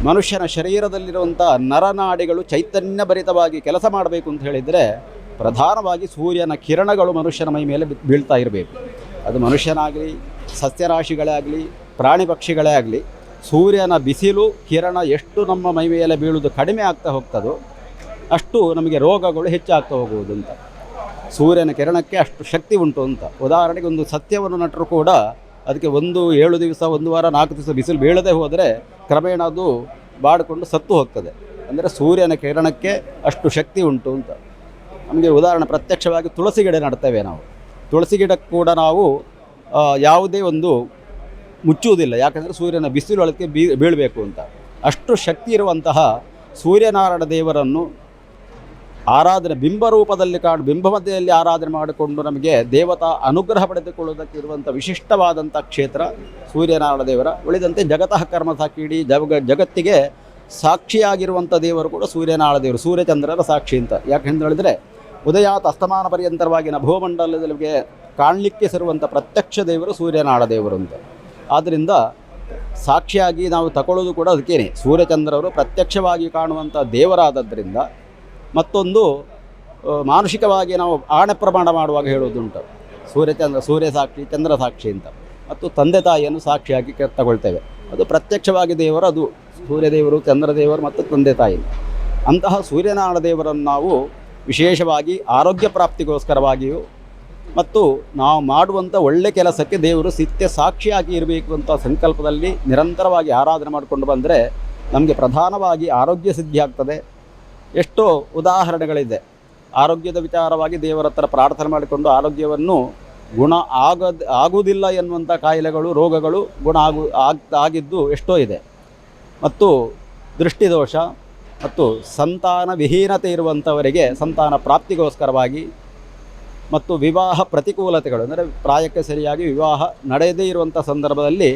ಮನುಷ್ಯನ ಶರೀರದಲ್ಲಿರುವಂಥ ನರನಾಡಿಗಳು ಚೈತನ್ಯಭರಿತವಾಗಿ ಕೆಲಸ ಮಾಡಬೇಕು ಅಂತ ಹೇಳಿದರೆ ಪ್ರಧಾನವಾಗಿ ಸೂರ್ಯನ ಕಿರಣಗಳು ಮನುಷ್ಯನ ಮೈ ಮೇಲೆ ಬೀಳ್ತಾ ಇರಬೇಕು. ಅದು ಮನುಷ್ಯನಾಗಲಿ, ಸಸ್ಯರಾಶಿಗಳೇ ಆಗಲಿ, ಪ್ರಾಣಿ ಪಕ್ಷಿಗಳೇ ಆಗಲಿ, ಸೂರ್ಯನ ಬಿಸಿಲು ಕಿರಣ ಎಷ್ಟು ನಮ್ಮ ಮೈ ಮೇಲೆ ಬೀಳುವುದು ಕಡಿಮೆ ಆಗ್ತಾ ಹೋಗ್ತದೋ ಅಷ್ಟು ನಮಗೆ ರೋಗಗಳು ಹೆಚ್ಚಾಗ್ತಾ ಹೋಗುವುದು ಅಂತ. ಸೂರ್ಯನ ಕಿರಣಕ್ಕೆ ಅಷ್ಟು ಶಕ್ತಿ ಉಂಟು ಅಂತ. ಉದಾಹರಣೆಗೆ ಒಂದು ಸತ್ಯವನ್ನು ನಟ್ಟರು ಕೂಡ ಅದಕ್ಕೆ 7 ದಿವಸ, 1 ವಾರ, 4 ದಿವಸ ಬಿಸಿಲು ಬೀಳದೆ ಹೋದರೆ ಕ್ರಮೇಣ ಅದು ಬಾಡಿಕೊಂಡು ಸತ್ತು ಹೋಗ್ತದೆ. ಅಂದರೆ ಸೂರ್ಯನ ಕಿರಣಕ್ಕೆ ಅಷ್ಟು ಶಕ್ತಿ ಉಂಟು ಅಂತ. ನಮಗೆ ಉದಾಹರಣೆ ಪ್ರತ್ಯಕ್ಷವಾಗಿ ತುಳಸಿ ಗಿಡ ನಡ್ತೇವೆ ನಾವು. ತುಳಸಿ ಗಿಡಕ್ಕೆ ಕೂಡ ನಾವು ಯಾವುದೇ ಒಂದು ಮುಚ್ಚುವುದಿಲ್ಲ, ಯಾಕಂದರೆ ಸೂರ್ಯನ ಬಿಸಿಲು ಅದಕ್ಕೆ ಬೀಳಬೇಕು ಅಂತ. ಅಷ್ಟು ಶಕ್ತಿ ಇರುವಂತಹ ಸೂರ್ಯನಾರಾಯಣ ದೇವರನ್ನು ಆರಾಧನೆ ಬಿಂಬರೂಪದಲ್ಲಿ ಬಿಂಬ ಮಧ್ಯೆಯಲ್ಲಿ ಆರಾಧನೆ ಮಾಡಿಕೊಂಡು ನಮಗೆ ದೇವತಾ ಅನುಗ್ರಹ ಪಡೆದುಕೊಳ್ಳುವುದಕ್ಕೆ ಇರುವಂಥ ವಿಶಿಷ್ಟವಾದಂಥ ಕ್ಷೇತ್ರ ಸೂರ್ಯನಾರಾಯಣ ದೇವರ. ಉಳಿದಂತೆ ಜಗತಃ ಕರ್ಮ ಸಾಕ್ಷಿ, ಇಡೀ ಜಗತ್ತಿಗೆ ಸಾಕ್ಷಿಯಾಗಿರುವಂಥ ದೇವರು ಕೂಡ ಸೂರ್ಯನಾರಾಯಣ ದೇವರು, ಸೂರ್ಯಚಂದ್ರರ ಸಾಕ್ಷಿ ಅಂತ. ಯಾಕೆಂದು ಹೇಳಿದರೆ ಉದಯಾತ್ ಅಸ್ತಮಾನ ಪರ್ಯಂತರವಾಗಿ ನಭೋಮಂಡಲದಲ್ಲಿ ಕಾಣಲಿಕ್ಕೆ ಸೇರುವಂಥ ಪ್ರತ್ಯಕ್ಷ ದೇವರು ಸೂರ್ಯನಾರಾಯಣ ದೇವರು ಅಂತ. ಆದ್ದರಿಂದ ಸಾಕ್ಷಿಯಾಗಿ ನಾವು ತಗೊಳ್ಳೋದು ಕೂಡ ಅದಕ್ಕೇನೆ, ಸೂರ್ಯಚಂದ್ರರು ಪ್ರತ್ಯಕ್ಷವಾಗಿ ಕಾಣುವಂಥ ದೇವರಾದದ್ದರಿಂದ. ಮತ್ತೊಂದು ಮಾನಸಿಕವಾಗಿ ನಾವು ಆಣೆ ಪ್ರಮಾಣ ಮಾಡುವಾಗ ಹೇಳೋದುಂಟು, ಸೂರ್ಯ ಸಾಕ್ಷಿ, ಚಂದ್ರ ಸಾಕ್ಷಿ ಅಂತ. ಮತ್ತು ತಂದೆ ತಾಯಿಯನ್ನು ಸಾಕ್ಷಿಯಾಗಿ ತಗೊಳ್ತೇವೆ. ಅದು ಪ್ರತ್ಯಕ್ಷವಾಗಿ ದೇವರು, ಅದು ಸೂರ್ಯದೇವರು, ಚಂದ್ರದೇವರು ಮತ್ತು ತಂದೆ ತಾಯಿ. ಅಂತಹ ಸೂರ್ಯನಾರಾಯಣ ದೇವರನ್ನು ನಾವು ವಿಶೇಷವಾಗಿ ಆರೋಗ್ಯ ಪ್ರಾಪ್ತಿಗೋಸ್ಕರವಾಗಿಯೂ ಮತ್ತು ನಾವು ಮಾಡುವಂಥ ಒಳ್ಳೆ ಕೆಲಸಕ್ಕೆ ದೇವರು ನಿತ್ಯ ಸಾಕ್ಷಿಯಾಗಿ ಇರಬೇಕು ಅಂತ ಸಂಕಲ್ಪದಲ್ಲಿ ನಿರಂತರವಾಗಿ ಆರಾಧನೆ ಮಾಡಿಕೊಂಡು ಬಂದರೆ ನಮಗೆ ಪ್ರಧಾನವಾಗಿ ಆರೋಗ್ಯ ಸಿದ್ಧಿ ಆಗ್ತದೆ. ಎಷ್ಟೋ ಉದಾಹರಣೆಗಳಿದೆ. ಆರೋಗ್ಯದ ವಿಚಾರವಾಗಿ ದೇವರ ಹತ್ರ ಪ್ರಾರ್ಥನೆ ಮಾಡಿಕೊಂಡು ಆರೋಗ್ಯವನ್ನು ಗುಣ ಆಗುವುದಿಲ್ಲ ಎನ್ನುವಂಥ ಕಾಯಿಲೆಗಳು, ರೋಗಗಳು ಗುಣ ಆಗಿದ್ದು ಎಷ್ಟೋ ಇದೆ. ಮತ್ತು ದೃಷ್ಟಿದೋಷ ಮತ್ತು ಸಂತಾನ ವಿಹೀನತೆ ಇರುವಂಥವರಿಗೆ ಸಂತಾನ ಪ್ರಾಪ್ತಿಗೋಸ್ಕರವಾಗಿ ಮತ್ತು ವಿವಾಹ ಪ್ರತಿಕೂಲತೆಗಳು, ಅಂದರೆ ಪ್ರಾಯಕ್ಕೆ ಸರಿಯಾಗಿ ವಿವಾಹ ನಡೆಯದೇ ಇರುವಂಥ ಸಂದರ್ಭದಲ್ಲಿ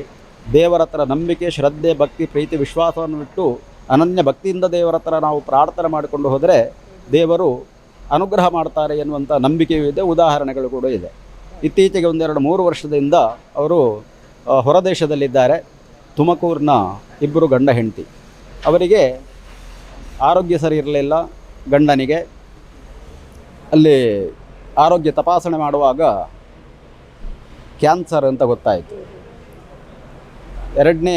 ದೇವರ ಹತ್ರ ನಂಬಿಕೆ, ಶ್ರದ್ಧೆ, ಭಕ್ತಿ, ಪ್ರೀತಿ, ವಿಶ್ವಾಸವನ್ನು ಇಟ್ಟು ಅನನ್ಯ ಭಕ್ತಿಯಿಂದ ದೇವರ ಹತ್ರ ನಾವು ಪ್ರಾರ್ಥನೆ ಮಾಡಿಕೊಂಡು ಹೋದರೆ ದೇವರು ಅನುಗ್ರಹ ಮಾಡ್ತಾರೆ ಎನ್ನುವಂಥ ನಂಬಿಕೆಯೂ ಇದೆ, ಉದಾಹರಣೆಗಳು ಕೂಡ ಇದೆ. ಇತ್ತೀಚೆಗೆ 1-2-3 ವರ್ಷದಿಂದ ಅವರು ಹೊರದೇಶದಲ್ಲಿದ್ದಾರೆ. ತುಮಕೂರಿನ 2 ಗಂಡ ಹೆಂಡತಿ, ಅವರಿಗೆ ಆರೋಗ್ಯ ಸರಿ ಇರಲಿಲ್ಲ. ಗಂಡನಿಗೆ ಅಲ್ಲಿ ಆರೋಗ್ಯ ತಪಾಸಣೆ ಮಾಡುವಾಗ ಕ್ಯಾನ್ಸರ್ ಅಂತ ಗೊತ್ತಾಯಿತು. 2ನೇ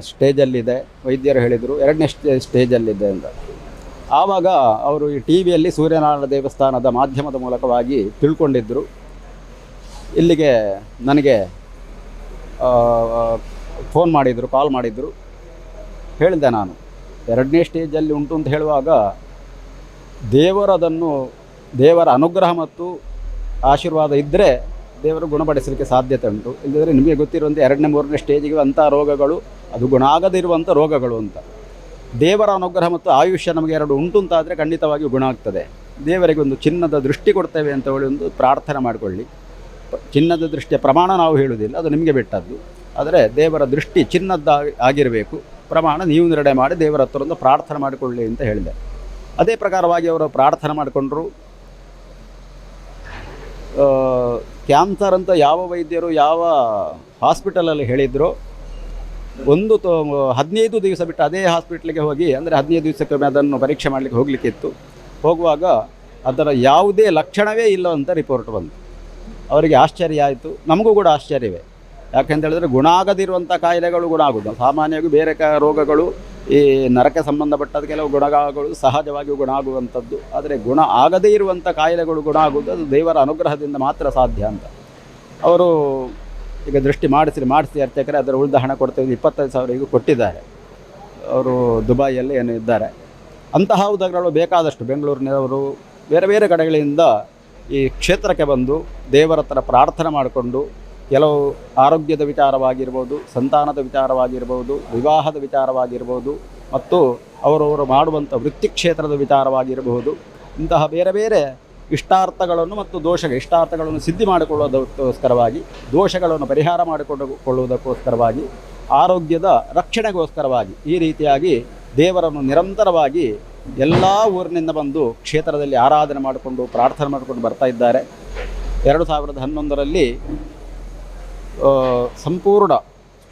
ಸ್ಟೇಜಲ್ಲಿದೆ, ವೈದ್ಯರು ಹೇಳಿದರು 2ನೇ ಸ್ಟೇಜಲ್ಲಿದೆ ಅಂತ. ಆವಾಗ ಅವರು ಈ ಟಿ ವಿಯಲ್ಲಿ ಸೂರ್ಯನಾರಾಯಣ ದೇವಸ್ಥಾನದ ಮಾಧ್ಯಮದ ಮೂಲಕವಾಗಿ ತಿಳ್ಕೊಂಡಿದ್ದರು. ಇಲ್ಲಿಗೆ ನನಗೆ ಫೋನ್ ಮಾಡಿದರು, ಕಾಲ್ ಮಾಡಿದರು. ಹೇಳಿದೆ ನಾನು 2ನೇ ಸ್ಟೇಜಲ್ಲಿ ಉಂಟು ಅಂತ ಹೇಳುವಾಗ ದೇವರ ಅನುಗ್ರಹ ಮತ್ತು ಆಶೀರ್ವಾದ ಇದ್ದರೆ ದೇವರು ಗುಣಪಡಿಸಲಿಕ್ಕೆ ಸಾಧ್ಯತೆ ಉಂಟು. ಇಲ್ಲದಿದ್ದರೆ ನಿಮಗೆ ಗೊತ್ತಿರುವಂತೆ 2ನೇ 3ನೇ ಸ್ಟೇಜಿಗೆ ಅಂಥ ರೋಗಗಳು ಅದು ಗುಣ ಆಗದಿರುವಂಥ ರೋಗಗಳು ಅಂತ. ದೇವರ ಅನುಗ್ರಹ ಮತ್ತು ಆಯುಷ್ಯ ನಮಗೆ 2 ಉಂಟು ಅಂತಾದರೆ ಖಂಡಿತವಾಗಿಯೂ ಗುಣ ಆಗ್ತದೆ. ದೇವರಿಗೆ ಒಂದು ಚಿನ್ನದ ದೃಷ್ಟಿ ಕೊಡ್ತೇವೆ ಅಂತ ಹೇಳಿ ಒಂದು ಪ್ರಾರ್ಥನೆ ಮಾಡಿಕೊಳ್ಳಿ. ಚಿನ್ನದ ದೃಷ್ಟಿಯ ಪ್ರಮಾಣ ನಾವು ಹೇಳುವುದಿಲ್ಲ, ಅದು ನಿಮಗೆ ಬಿಟ್ಟದ್ದು. ಆದರೆ ದೇವರ ದೃಷ್ಟಿ ಚಿನ್ನದ ಆಗಿರಬೇಕು, ಪ್ರಮಾಣ ನೀವು ನಿರ್ಣಯ ಮಾಡಿ ದೇವರ ಹತ್ರ ಒಂದು ಪ್ರಾರ್ಥನೆ ಮಾಡಿಕೊಳ್ಳಿ ಅಂತ ಹೇಳಿದೆ. ಅದೇ ಪ್ರಕಾರವಾಗಿ ಅವರು ಪ್ರಾರ್ಥನೆ ಮಾಡಿಕೊಂಡ್ರು. ಕ್ಯಾನ್ಸರ್ ಅಂತ ಯಾವ ವೈದ್ಯರು ಯಾವ ಹಾಸ್ಪಿಟಲಲ್ಲಿ ಹೇಳಿದ್ರು, 15 ದಿವಸ ಬಿಟ್ಟು ಅದೇ ಹಾಸ್ಪಿಟ್ಲಿಗೆ ಹೋಗಿ, ಅಂದರೆ 15 ದಿವಸಕ್ಕೊಮ್ಮೆ ಅದನ್ನು ಪರೀಕ್ಷೆ ಮಾಡಲಿಕ್ಕೆ ಹೋಗಲಿಕ್ಕಿತ್ತು. ಹೋಗುವಾಗ ಅದರ ಯಾವುದೇ ಲಕ್ಷಣವೇ ಇಲ್ಲ ಅಂತ ರಿಪೋರ್ಟ್ ಬಂತು. ಅವರಿಗೆ ಆಶ್ಚರ್ಯ ಆಯಿತು, ನಮಗೂ ಕೂಡ ಆಶ್ಚರ್ಯವೇ. ಯಾಕೆಂತ ಹೇಳಿದ್ರೆ ಗುಣ ಆಗದಿರುವಂಥ ಕಾಯಿಲೆಗಳು ಗುಣ ಆಗೋದು. ಸಾಮಾನ್ಯವಾಗಿ ಬೇರೆ ರೋಗಗಳು ಈ ನರಕ್ಕೆ ಸಂಬಂಧಪಟ್ಟದ ಕೆಲವು ಗುಣಗಳು ಸಹಜವಾಗಿ ಗುಣ ಆಗುವಂಥದ್ದು. ಆದರೆ ಗುಣ ಆಗದೇ ಇರುವಂಥ ಕಾಯಿಲೆಗಳು ಗುಣ ಆಗುವುದು ಅದು ದೇವರ ಅನುಗ್ರಹದಿಂದ ಮಾತ್ರ ಸಾಧ್ಯ ಅಂತ. ಅವರು ಈಗ ದೃಷ್ಟಿ ಮಾಡಿಸಿ ಅರ್ಚಕರೇ ಅದರ ಉಳಿದ ಹಣ ಕೊಡ್ತೇವೆ 25,000 ಈಗ ಕೊಟ್ಟಿದ್ದಾರೆ. ಅವರು ದುಬೈಯಲ್ಲಿ ಏನು ಇದ್ದಾರೆ. ಅಂತಹ ಉದಾಹರಣೆಗಳು ಬೇಕಾದಷ್ಟು ಬೆಂಗಳೂರಿನವರು ಬೇರೆ ಬೇರೆ ಕಡೆಗಳಿಂದ ಈ ಕ್ಷೇತ್ರಕ್ಕೆ ಬಂದು ದೇವರ ಹತ್ರ ಪ್ರಾರ್ಥನೆ ಮಾಡಿಕೊಂಡು ಕೆಲವು ಆರೋಗ್ಯದ ವಿಚಾರವಾಗಿರ್ಬೋದು, ಸಂತಾನದ ವಿಚಾರವಾಗಿರ್ಬೋದು, ವಿವಾಹದ ವಿಚಾರವಾಗಿರ್ಬೋದು, ಮತ್ತು ಅವರವರು ಮಾಡುವಂಥ ವೃತ್ತಿ ಕ್ಷೇತ್ರದ ವಿಚಾರವಾಗಿರಬಹುದು, ಇಂತಹ ಬೇರೆ ಬೇರೆ ಇಷ್ಟಾರ್ಥಗಳನ್ನು ಮತ್ತು ಇಷ್ಟಾರ್ಥಗಳನ್ನು ಸಿದ್ಧಿ ಮಾಡಿಕೊಳ್ಳುವುದಕ್ಕೋಸ್ಕರವಾಗಿ, ದೋಷಗಳನ್ನು ಪರಿಹಾರ ಮಾಡಿಕೊಳ್ಳುವುದಕ್ಕೋಸ್ಕರವಾಗಿ, ಆರೋಗ್ಯದ ರಕ್ಷಣೆಗೋಸ್ಕರವಾಗಿ ಈ ರೀತಿಯಾಗಿ ದೇವರನ್ನು ನಿರಂತರವಾಗಿ ಎಲ್ಲ ಊರಿನಿಂದ ಬಂದು ಕ್ಷೇತ್ರದಲ್ಲಿ ಆರಾಧನೆ ಮಾಡಿಕೊಂಡು ಪ್ರಾರ್ಥನೆ ಮಾಡಿಕೊಂಡು ಬರ್ತಾ ಇದ್ದಾರೆ. 2011ರಲ್ಲಿ ಸಂಪೂರ್ಣ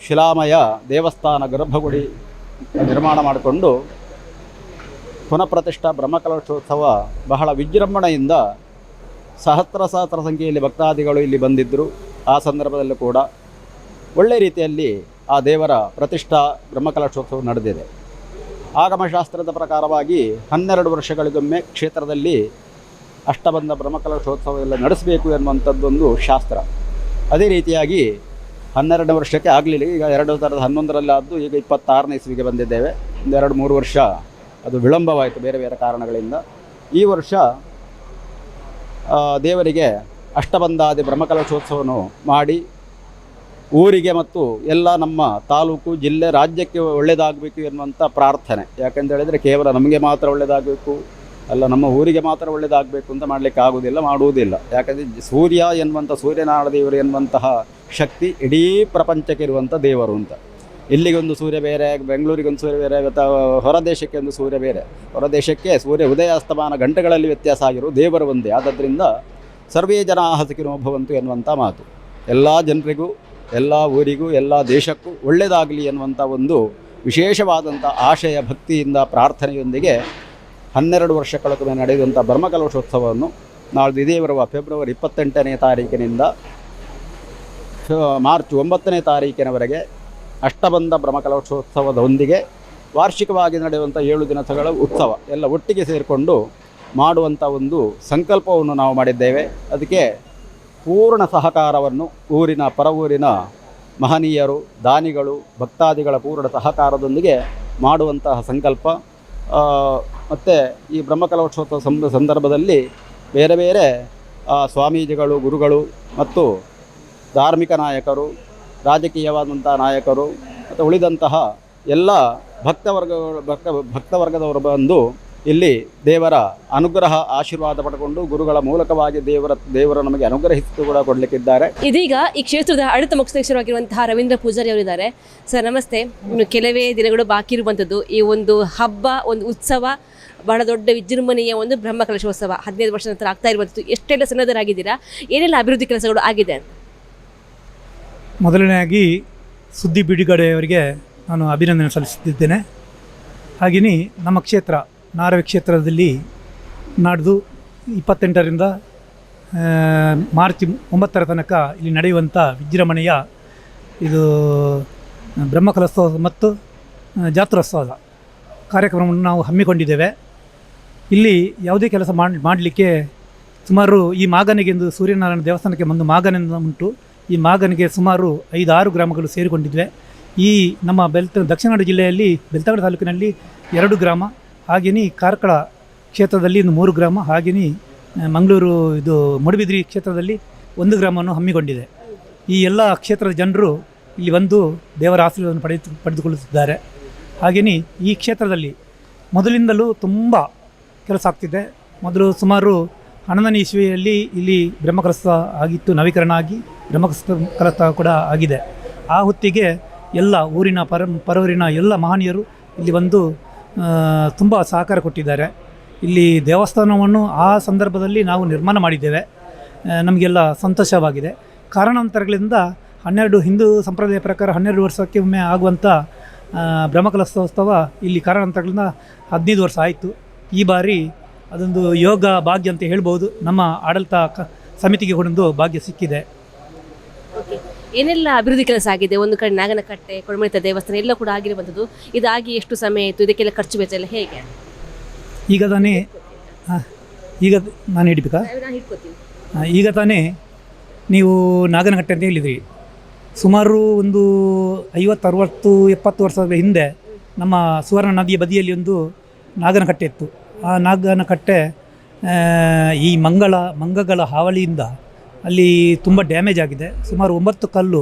ಶಿಲಾಮಯ ದೇವಸ್ಥಾನ ಗರ್ಭಗುಡಿ ನಿರ್ಮಾಣ ಮಾಡಿಕೊಂಡು ಪುನಃಪ್ರತಿಷ್ಠಾ ಬ್ರಹ್ಮಕಲಶೋತ್ಸವ ಬಹಳ ವಿಜೃಂಭಣೆಯಿಂದ ಸಹಸ್ರ ಸಂಖ್ಯೆಯಲ್ಲಿ ಭಕ್ತಾದಿಗಳು ಇಲ್ಲಿ ಬಂದಿದ್ದರು. ಆ ಸಂದರ್ಭದಲ್ಲೂ ಕೂಡ ಒಳ್ಳೆ ರೀತಿಯಲ್ಲಿ ಆ ದೇವರ ಪ್ರತಿಷ್ಠಾ ಬ್ರಹ್ಮಕಲಶೋತ್ಸವ ನಡೆದಿದೆ. ಆಗಮಶಾಸ್ತ್ರದ ಪ್ರಕಾರವಾಗಿ 12 ವರ್ಷಗಳಿಗೊಮ್ಮೆ ಕ್ಷೇತ್ರದಲ್ಲಿ ಅಷ್ಟಬಂಧ ಬ್ರಹ್ಮಕಲಶೋತ್ಸವ ಎಲ್ಲ ನಡೆಸಬೇಕು ಎನ್ನುವಂಥದ್ದೊಂದು ಶಾಸ್ತ್ರ. ಅದೇ ರೀತಿಯಾಗಿ 12 ವರ್ಷಕ್ಕೆ ಆಗಲಿಲ್ಲ. ಈಗ 2011ರಲ್ಲಿ ಆದ್ದು ಈಗ 26ನೇ ಇಸ್ವಿಗೆ ಬಂದಿದ್ದೇವೆ. 2-3 ವರ್ಷ ಅದು ವಿಳಂಬವಾಯಿತು ಬೇರೆ ಬೇರೆ ಕಾರಣಗಳಿಂದ. ಈ ವರ್ಷ ದೇವರಿಗೆ ಅಷ್ಟಬಂಧಾದಿ ಬ್ರಹ್ಮಕಲಶೋತ್ಸವವನ್ನು ಮಾಡಿ ಊರಿಗೆ ಮತ್ತು ಎಲ್ಲ ನಮ್ಮ ತಾಲೂಕು, ಜಿಲ್ಲೆ, ರಾಜ್ಯಕ್ಕೆ ಒಳ್ಳೆಯದಾಗಬೇಕು ಎನ್ನುವಂಥ ಪ್ರಾರ್ಥನೆ. ಯಾಕೆಂತ ಹೇಳಿದರೆ ಕೇವಲ ನಮಗೆ ಮಾತ್ರ ಒಳ್ಳೆಯದಾಗಬೇಕು ಅಲ್ಲ, ನಮ್ಮ ಊರಿಗೆ ಮಾತ್ರ ಒಳ್ಳೆಯದಾಗಬೇಕು ಅಂತ ಮಾಡಲಿಕ್ಕೆ ಮಾಡುವುದಿಲ್ಲ. ಯಾಕಂದರೆ ಸೂರ್ಯ ಎನ್ನುವಂಥ ಸೂರ್ಯನಾರಾಯಣ ದೇವರು ಎನ್ನುವಂತಹ ಶಕ್ತಿ ಇಡೀ ಪ್ರಪಂಚಕ್ಕೆ ಇರುವಂಥ ದೇವರು ಅಂತ. ಇಲ್ಲಿಗೊಂದು ಸೂರ್ಯ ಬೇರೆ, ಬೆಂಗಳೂರಿಗೊಂದು ಸೂರ್ಯ ಬೇರೆ, ಹೊರ ದೇಶಕ್ಕೆ ಒಂದು ಸೂರ್ಯ ಬೇರೆ. ಹೊರ ದೇಶಕ್ಕೆ ಸೂರ್ಯ ಉದಯಾಸ್ತಮಾನ ಗಂಟೆಗಳಲ್ಲಿ ವ್ಯತ್ಯಾಸ ಆಗಿರುವ ದೇವರು ಒಂದೇ. ಆದ್ದರಿಂದ ಸರ್ವೇ ಜನಾಃ ಸುಖಿನೋ ಭವಂತು ಎನ್ನುವಂಥ ಮಾತು ಎಲ್ಲ ಜನರಿಗೂ, ಎಲ್ಲ ಊರಿಗೂ, ಎಲ್ಲ ದೇಶಕ್ಕೂ ಒಳ್ಳೆಯದಾಗಲಿ ಎನ್ನುವಂಥ ಒಂದು ವಿಶೇಷವಾದಂಥ ಆಶಯ, ಭಕ್ತಿಯಿಂದ, ಪ್ರಾರ್ಥನೆಯೊಂದಿಗೆ 12 ವರ್ಷಗಳ ನಡೆಯುವಂಥ ಬ್ರಹ್ಮಕಲಶೋತ್ಸವವನ್ನು ನಾಳೆ ಇದೇ ಬರುವ ಫೆಬ್ರವರಿ 28ನೇ ತಾರೀಕಿನಿಂದ ಮಾರ್ಚ್ 9ನೇ ತಾರೀಕಿನವರೆಗೆ ಅಷ್ಟಬಂಧ ಬ್ರಹ್ಮಕಲಶೋತ್ಸವದೊಂದಿಗೆ ವಾರ್ಷಿಕವಾಗಿ ನಡೆಯುವಂಥ 7 ದಿನಗಳ ಉತ್ಸವ ಎಲ್ಲ ಒಟ್ಟಿಗೆ ಸೇರಿಕೊಂಡು ಮಾಡುವಂಥ ಒಂದು ಸಂಕಲ್ಪವನ್ನು ನಾವು ಮಾಡಿದ್ದೇವೆ. ಅದಕ್ಕೆ ಪೂರ್ಣ ಸಹಕಾರವನ್ನು ಊರಿನ ಪರವೂರಿನ ಮಹನೀಯರು, ದಾನಿಗಳು, ಭಕ್ತಾದಿಗಳ ಪೂರ್ಣ ಸಹಕಾರದೊಂದಿಗೆ ಮಾಡುವಂತಹ ಸಂಕಲ್ಪ. ಮತ್ತು ಈ ಬ್ರಹ್ಮಕಲಶೋತ್ಸವ ಸಂದರ್ಭದಲ್ಲಿ ಬೇರೆ ಬೇರೆ ಸ್ವಾಮೀಜಿಗಳು, ಗುರುಗಳು ಮತ್ತು ಧಾರ್ಮಿಕ ನಾಯಕರು, ರಾಜಕೀಯವಾದಂಥ ನಾಯಕರು ಮತ್ತು ಉಳಿದಂತಹ ಎಲ್ಲ ಭಕ್ತವರ್ಗದವರು ಬಂದು ಇಲ್ಲಿ ದೇವರ ಅನುಗ್ರಹ ಆಶೀರ್ವಾದ ಪಡ್ಕೊಂಡು ಗುರುಗಳ ಮೂಲಕವಾಗಿ ದೇವರ ನಮಗೆ ಅನುಗ್ರಹಿಸಿ ಕೂಡ ಕೊಡಲಿಕ್ಕಿದ್ದಾರೆ. ಇದೀಗ ಈ ಕ್ಷೇತ್ರದ ಆಡಳಿತ ಮುಖ್ಯಸ್ಥರಾಗಿರುವಂತಹ ರವೀಂದ್ರ ಪೂಜಾರಿ ಅವರಿದ್ದಾರೆ. ಸರ್ ನಮಸ್ತೆ. ಇನ್ನು ಕೆಲವೇ ದಿನಗಳು ಬಾಕಿ ಇರುವಂಥದ್ದು ಈ ಒಂದು ಹಬ್ಬ, ಒಂದು ಉತ್ಸವ, ಬಹಳ ದೊಡ್ಡ ವಿಜೃಂಭಣೆಯ ಒಂದು ಬ್ರಹ್ಮಕಲಶೋತ್ಸವ 15 ವರ್ಷದ ನಂತರ ಆಗ್ತಾ ಇರುವಂಥದ್ದು. ಎಷ್ಟೆಲ್ಲ ಸನ್ನದ್ಧರಾಗಿದ್ದೀರಾ? ಏನೆಲ್ಲ ಅಭಿವೃದ್ಧಿ ಕೆಲಸಗಳು ಆಗಿದೆ? ಮೊದಲನೆಯಾಗಿ ಸುದ್ದಿ ಬಿಡುಗಡೆಯವರಿಗೆ ನಾನು ಅಭಿನಂದನೆ ಸಲ್ಲಿಸುತ್ತಿದ್ದೇನೆ. ಹಾಗೆಯೇ ನಮ್ಮ ಕ್ಷೇತ್ರ ನಾರವಿ ಕ್ಷೇತ್ರದಲ್ಲಿ ನಾಡ್ದು 28ರಿಂದ ಮಾರ್ಚ್ 9ರ ತನಕ ಇಲ್ಲಿ ನಡೆಯುವಂಥ ವಿಜೃಂಭಣೆಯ ಇದು ಬ್ರಹ್ಮಕಲಶೋತ್ಸವ ಮತ್ತು ಜಾತ್ರೋತ್ಸವದ ಕಾರ್ಯಕ್ರಮವನ್ನು ನಾವು ಹಮ್ಮಿಕೊಂಡಿದ್ದೇವೆ. ಇಲ್ಲಿ ಯಾವುದೇ ಕೆಲಸ ಮಾಡಲಿಕ್ಕೆ ಸುಮಾರು ಈ ಮಾಗನಿಗೆಂದು ಸೂರ್ಯನಾರಾಯಣ ದೇವಸ್ಥಾನಕ್ಕೆ ಒಂದು ಮಾಗನೆಂದು ಉಂಟು. ಈ ಮಾಗನಿಗೆ ಸುಮಾರು 5-6 ಗ್ರಾಮಗಳು ಸೇರಿಕೊಂಡಿದ್ವೆ. ಈ ನಮ್ಮ ದಕ್ಷಿಣ ಕನ್ನಡ ಜಿಲ್ಲೆಯಲ್ಲಿ ಬೆಳ್ತಂಗಡಿ ತಾಲೂಕಿನಲ್ಲಿ 2 ಗ್ರಾಮ, ಹಾಗೆಯೇ ಕಾರ್ಕಳ ಕ್ಷೇತ್ರದಲ್ಲಿ 3 ಗ್ರಾಮ, ಹಾಗೆಯೇ ಮಂಗಳೂರು ಮೂಡುಬಿದಿರೆ ಕ್ಷೇತ್ರದಲ್ಲಿ 1 ಗ್ರಾಮವನ್ನು ಹಮ್ಮಿಕೊಂಡಿದೆ. ಈ ಎಲ್ಲ ಕ್ಷೇತ್ರದ ಜನರು ಇಲ್ಲಿ ಬಂದು ದೇವರ ಆಶೀರ್ವಾದವನ್ನು ಪಡೆದುಕೊಳ್ಳುತ್ತಿದ್ದಾರೆ. ಹಾಗೆಯೇ ಈ ಕ್ಷೇತ್ರದಲ್ಲಿ ಮೊದಲಿಂದಲೂ ತುಂಬ ಕೆಲಸ ಆಗ್ತಿದೆ. ಮೊದಲು ಸುಮಾರು 11ನೇ ಇಸ್ವಿಯಲ್ಲಿ ಇಲ್ಲಿ ಬ್ರಹ್ಮಕಲಶ ಆಗಿತ್ತು, ನವೀಕರಣ ಆಗಿ ಬ್ರಹ್ಮಕಲಶ ಕೂಡ ಆಗಿದೆ. ಆ ಹೊತ್ತಿಗೆ ಎಲ್ಲ ಊರಿನ ಪರವೂರಿನ ಎಲ್ಲ ಮಹನೀಯರು ಇಲ್ಲಿ ಬಂದು ತುಂಬ ಸಹಕಾರ ಕೊಟ್ಟಿದ್ದಾರೆ. ಇಲ್ಲಿ ದೇವಸ್ಥಾನವನ್ನು ಆ ಸಂದರ್ಭದಲ್ಲಿ ನಾವು ನಿರ್ಮಾಣ ಮಾಡಿದ್ದೇವೆ. ನಮಗೆಲ್ಲ ಸಂತೋಷವಾಗಿದೆ. ಕಾರಣಾಂತರಗಳಿಂದ ಹಿಂದೂ ಸಂಪ್ರದಾಯ ಪ್ರಕಾರ 12 ವರ್ಷಕ್ಕೆ ಒಮ್ಮೆ ಆಗುವಂಥ ಬ್ರಹ್ಮಕಲಶೋತ್ಸವ ಇಲ್ಲಿ ಕಾರಣಾಂತರಗಳಿಂದ 15 ವರ್ಷ ಆಯಿತು. ಈ ಬಾರಿ ಅದೊಂದು ಯೋಗ ಭಾಗ್ಯ ಅಂತ ಹೇಳ್ಬೋದು. ನಮ್ಮ ಆಡಳಿತ ಸಮಿತಿಗೆ ಕೂಡ ಭಾಗ್ಯ ಸಿಕ್ಕಿದೆ. ಓಕೆ, ಏನೆಲ್ಲ ಅಭಿವೃದ್ಧಿ ಕೆಲಸ ಆಗಿದೆ? ಒಂದು ಕಡೆ ನಾಗನಕಟ್ಟೆ, ಕೊಡಮಣಿತ ದೇವಸ್ಥಾನ ಎಲ್ಲ ಕೂಡ ಆಗಿರುವಂಥದ್ದು. ಇದಾಗಿ ಎಷ್ಟು ಸಮಯ ಆಯಿತು? ಇದಕ್ಕೆಲ್ಲ ಖರ್ಚು ವೆಚ್ಚ ಎಲ್ಲ ಹೇಗೆ? ಈಗ ತಾನೇ ನಾನು ಹಿಡಿಬೇಕಾ? ಈಗ ತಾನೇ ನೀವು ನಾಗನಕಟ್ಟೆ ಅಂತ ಹೇಳಿದ್ರಿ. ಸುಮಾರು ಒಂದು 50, 60, 70 ವರ್ಷದ ಹಿಂದೆ ನಮ್ಮ ಸುವರ್ಣ ನದಿಯ ಬದಿಯಲ್ಲಿ ಒಂದು ನಾಗನಕಟ್ಟೆ ಇತ್ತು. ಆ ನಾಗನಕಟ್ಟೆ ಈ ಮಂಗಗಳ ಹಾವಳಿಯಿಂದ ಅಲ್ಲಿ ತುಂಬ ಡ್ಯಾಮೇಜ್ ಆಗಿದೆ. ಸುಮಾರು 9 ಕಲ್ಲು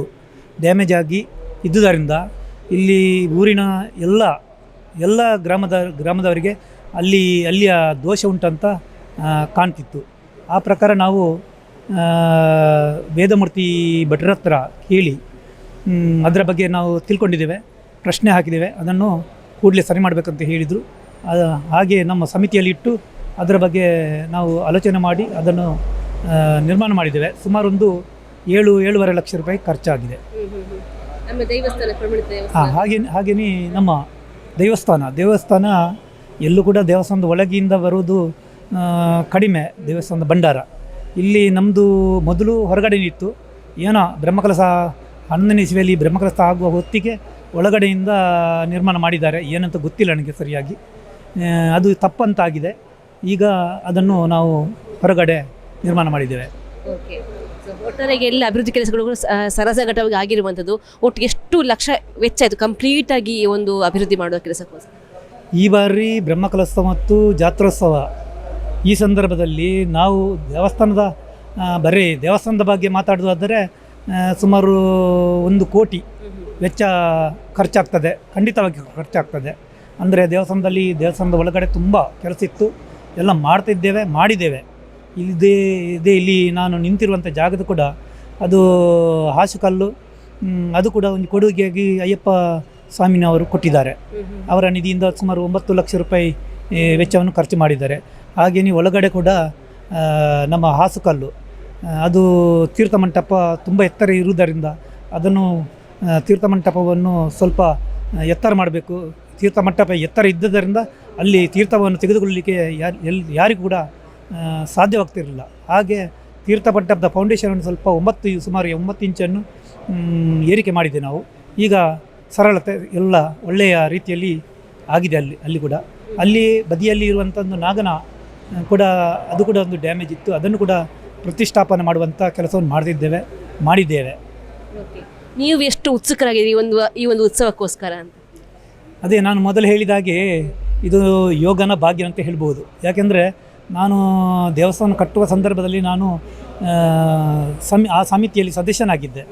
ಡ್ಯಾಮೇಜ್ ಆಗಿ ಇದ್ದುದರಿಂದ ಇಲ್ಲಿ ಊರಿನ ಎಲ್ಲ ಗ್ರಾಮದವರಿಗೆ ಅಲ್ಲಿಯ ದೋಷ ಉಂಟಂತ ಕಾಣ್ತಿತ್ತು. ಆ ಪ್ರಕಾರ ನಾವು ವೇದಮೂರ್ತಿ ಭಟ್ರ ಹತ್ರ ಕೇಳಿ ಅದರ ಬಗ್ಗೆ ನಾವು ತಿಳ್ಕೊಂಡಿದ್ದೇವೆ, ಪ್ರಶ್ನೆ ಹಾಕಿದ್ದೇವೆ. ಅದನ್ನು ಕೂಡಲೇ ಸರಿ ಮಾಡಬೇಕಂತ ಹೇಳಿದರು. ಹಾಗೆ ನಮ್ಮ ಸಮಿತಿಯಲ್ಲಿ ಇಟ್ಟು ಅದರ ಬಗ್ಗೆ ನಾವು ಆಲೋಚನೆ ಮಾಡಿ ಅದನ್ನು ನಿರ್ಮಾಣ ಮಾಡಿದ್ದೇವೆ. ಸುಮಾರು ಒಂದು 7-7.5 ಲಕ್ಷ ರೂಪಾಯಿ ಖರ್ಚಾಗಿದೆ. ಹಾಗೆಯೇ ನಮ್ಮ ದೇವಸ್ಥಾನ ಎಲ್ಲೂ ಕೂಡ ದೇವಸ್ಥಾನದ ಒಳಗಿಂದ ಬರುವುದು ಕಡಿಮೆ. ದೇವಸ್ಥಾನದ ಭಂಡಾರ ಇಲ್ಲಿ ನಮ್ಮದು ಮೊದಲು ಹೊರಗಡೆ ಇತ್ತು. ಏನೋ ಬ್ರಹ್ಮಕಲಶ 11ನೇ ಇಸ್ವಿಯಲ್ಲಿ ಬ್ರಹ್ಮಕಲಶ ಆಗುವ ಹೊತ್ತಿಗೆ ಒಳಗಡೆಯಿಂದ ನಿರ್ಮಾಣ ಮಾಡಿದ್ದಾರೆ. ಏನಂತ ಗೊತ್ತಿಲ್ಲ ನನಗೆ ಸರಿಯಾಗಿ. ಅದು ತಪ್ಪಂತಾಗಿದೆ. ಈಗ ಅದನ್ನು ನಾವು ಹೊರಗಡೆ ನಿರ್ಮಾಣ ಮಾಡಿದ್ದೇವೆ. ಓಕೆ, ಒಟ್ಟಾರೆಗೆ ಎಲ್ಲ ಅಭಿವೃದ್ಧಿ ಕೆಲಸಗಳು ಸರಸಗಟ್ಟವಾಗಿ ಆಗಿರುವಂಥದ್ದು. ಒಟ್ಟು ಎಷ್ಟು ಲಕ್ಷ ವೆಚ್ಚ ಆಯಿತು ಕಂಪ್ಲೀಟಾಗಿ ಒಂದು ಅಭಿವೃದ್ಧಿ ಮಾಡುವ ಕೆಲಸಕ್ಕೋಸ್ಕರ? ಈ ಬಾರಿ ಬ್ರಹ್ಮಕಲಶ ಮತ್ತು ಜಾತ್ರೋತ್ಸವ ಈ ಸಂದರ್ಭದಲ್ಲಿ ನಾವು ಬರೀ ದೇವಸ್ಥಾನದ ಬಗ್ಗೆ ಮಾತಾಡೋದಾದರೆ ಸುಮಾರು 1 ಕೋಟಿ ವೆಚ್ಚ ಖರ್ಚಾಗ್ತದೆ, ಖಂಡಿತವಾಗಿ ಖರ್ಚಾಗ್ತದೆ. ಅಂದರೆ ದೇವಸ್ಥಾನದ ಒಳಗಡೆ ತುಂಬ ಕೆಲಸ ಇತ್ತು, ಎಲ್ಲ ಮಾಡಿದ್ದೇವೆ. ಇಲ್ಲಿ ನಾನು ನಿಂತಿರುವಂಥ ಜಾಗದ ಕೂಡ ಅದು ಹಾಸುಕಲ್ಲು, ಅದು ಕೂಡ ಒಂದು ಕೊಡುಗೆಯಾಗಿ ಅಯ್ಯಪ್ಪ ಸ್ವಾಮಿನವರು ಕೊಟ್ಟಿದ್ದಾರೆ. ಅವರ ನಿಧಿಯಿಂದ ಸುಮಾರು 9 ಲಕ್ಷ ರೂಪಾಯಿ ವೆಚ್ಚವನ್ನು ಖರ್ಚು ಮಾಡಿದ್ದಾರೆ. ಹಾಗೆಯೇ ಒಳಗಡೆ ಕೂಡ ನಮ್ಮ ಹಾಸುಕಲ್ಲು ಅದು ತೀರ್ಥಮಂಟಪ ತುಂಬ ಎತ್ತರ ಇರುವುದರಿಂದ ಅದನ್ನು ತೀರ್ಥಮಂಟಪವನ್ನು ಸ್ವಲ್ಪ ಎತ್ತರ ಮಾಡಬೇಕು. ತೀರ್ಥಮಂಟಪ ಎತ್ತರ ಇದ್ದದರಿಂದ ಅಲ್ಲಿ ತೀರ್ಥವನ್ನು ತೆಗೆದುಕೊಳ್ಳಲಿಕ್ಕೆ ಯಾರಿಗೂ ಕೂಡ ಸಾಧ್ಯವಾಗ್ತಿರಲಿಲ್ಲ. ಹಾಗೆ ತೀರ್ಥಮಂಟಪದ ಫೌಂಡೇಶನನ್ನು ಸ್ವಲ್ಪ ಸುಮಾರು 9 ಇಂಚನ್ನು ಏರಿಕೆ ಮಾಡಿದೆ ನಾವು. ಈಗ ಸರಳತೆ ಎಲ್ಲ ಒಳ್ಳೆಯ ರೀತಿಯಲ್ಲಿ ಆಗಿದೆ. ಅಲ್ಲಿ ಕೂಡ ಅಲ್ಲಿ ಬದಿಯಲ್ಲಿ ಇರುವಂಥ ಒಂದು ನಾಗನ ಕೂಡ ಅದು ಕೂಡ ಒಂದು ಡ್ಯಾಮೇಜ್ ಇತ್ತು. ಅದನ್ನು ಕೂಡ ಪ್ರತಿಷ್ಠಾಪನೆ ಮಾಡುವಂಥ ಕೆಲಸವನ್ನು ಮಾಡಿದ್ದೇವೆ. ನೀವು ಎಷ್ಟು ಉತ್ಸುಕರಾಗಿದ್ದೀರಿ ಈ ಒಂದು ಉತ್ಸವಕ್ಕೋಸ್ಕರ ಅಂತ? ಅದೇ ನಾನು ಮೊದಲು ಹೇಳಿದ ಹಾಗೆ ಇದು ಯೋಗನ ಭಾಗ್ಯ ಅಂತ ಹೇಳ್ಬೋದು. ಯಾಕೆಂದರೆ ನಾನು ದೇವಸ್ಥಾನ ಕಟ್ಟುವ ಸಂದರ್ಭದಲ್ಲಿ ನಾನು ಆ ಸಮಿತಿಯಲ್ಲಿ ಸದಸ್ಯನಾಗಿದ್ದೆ.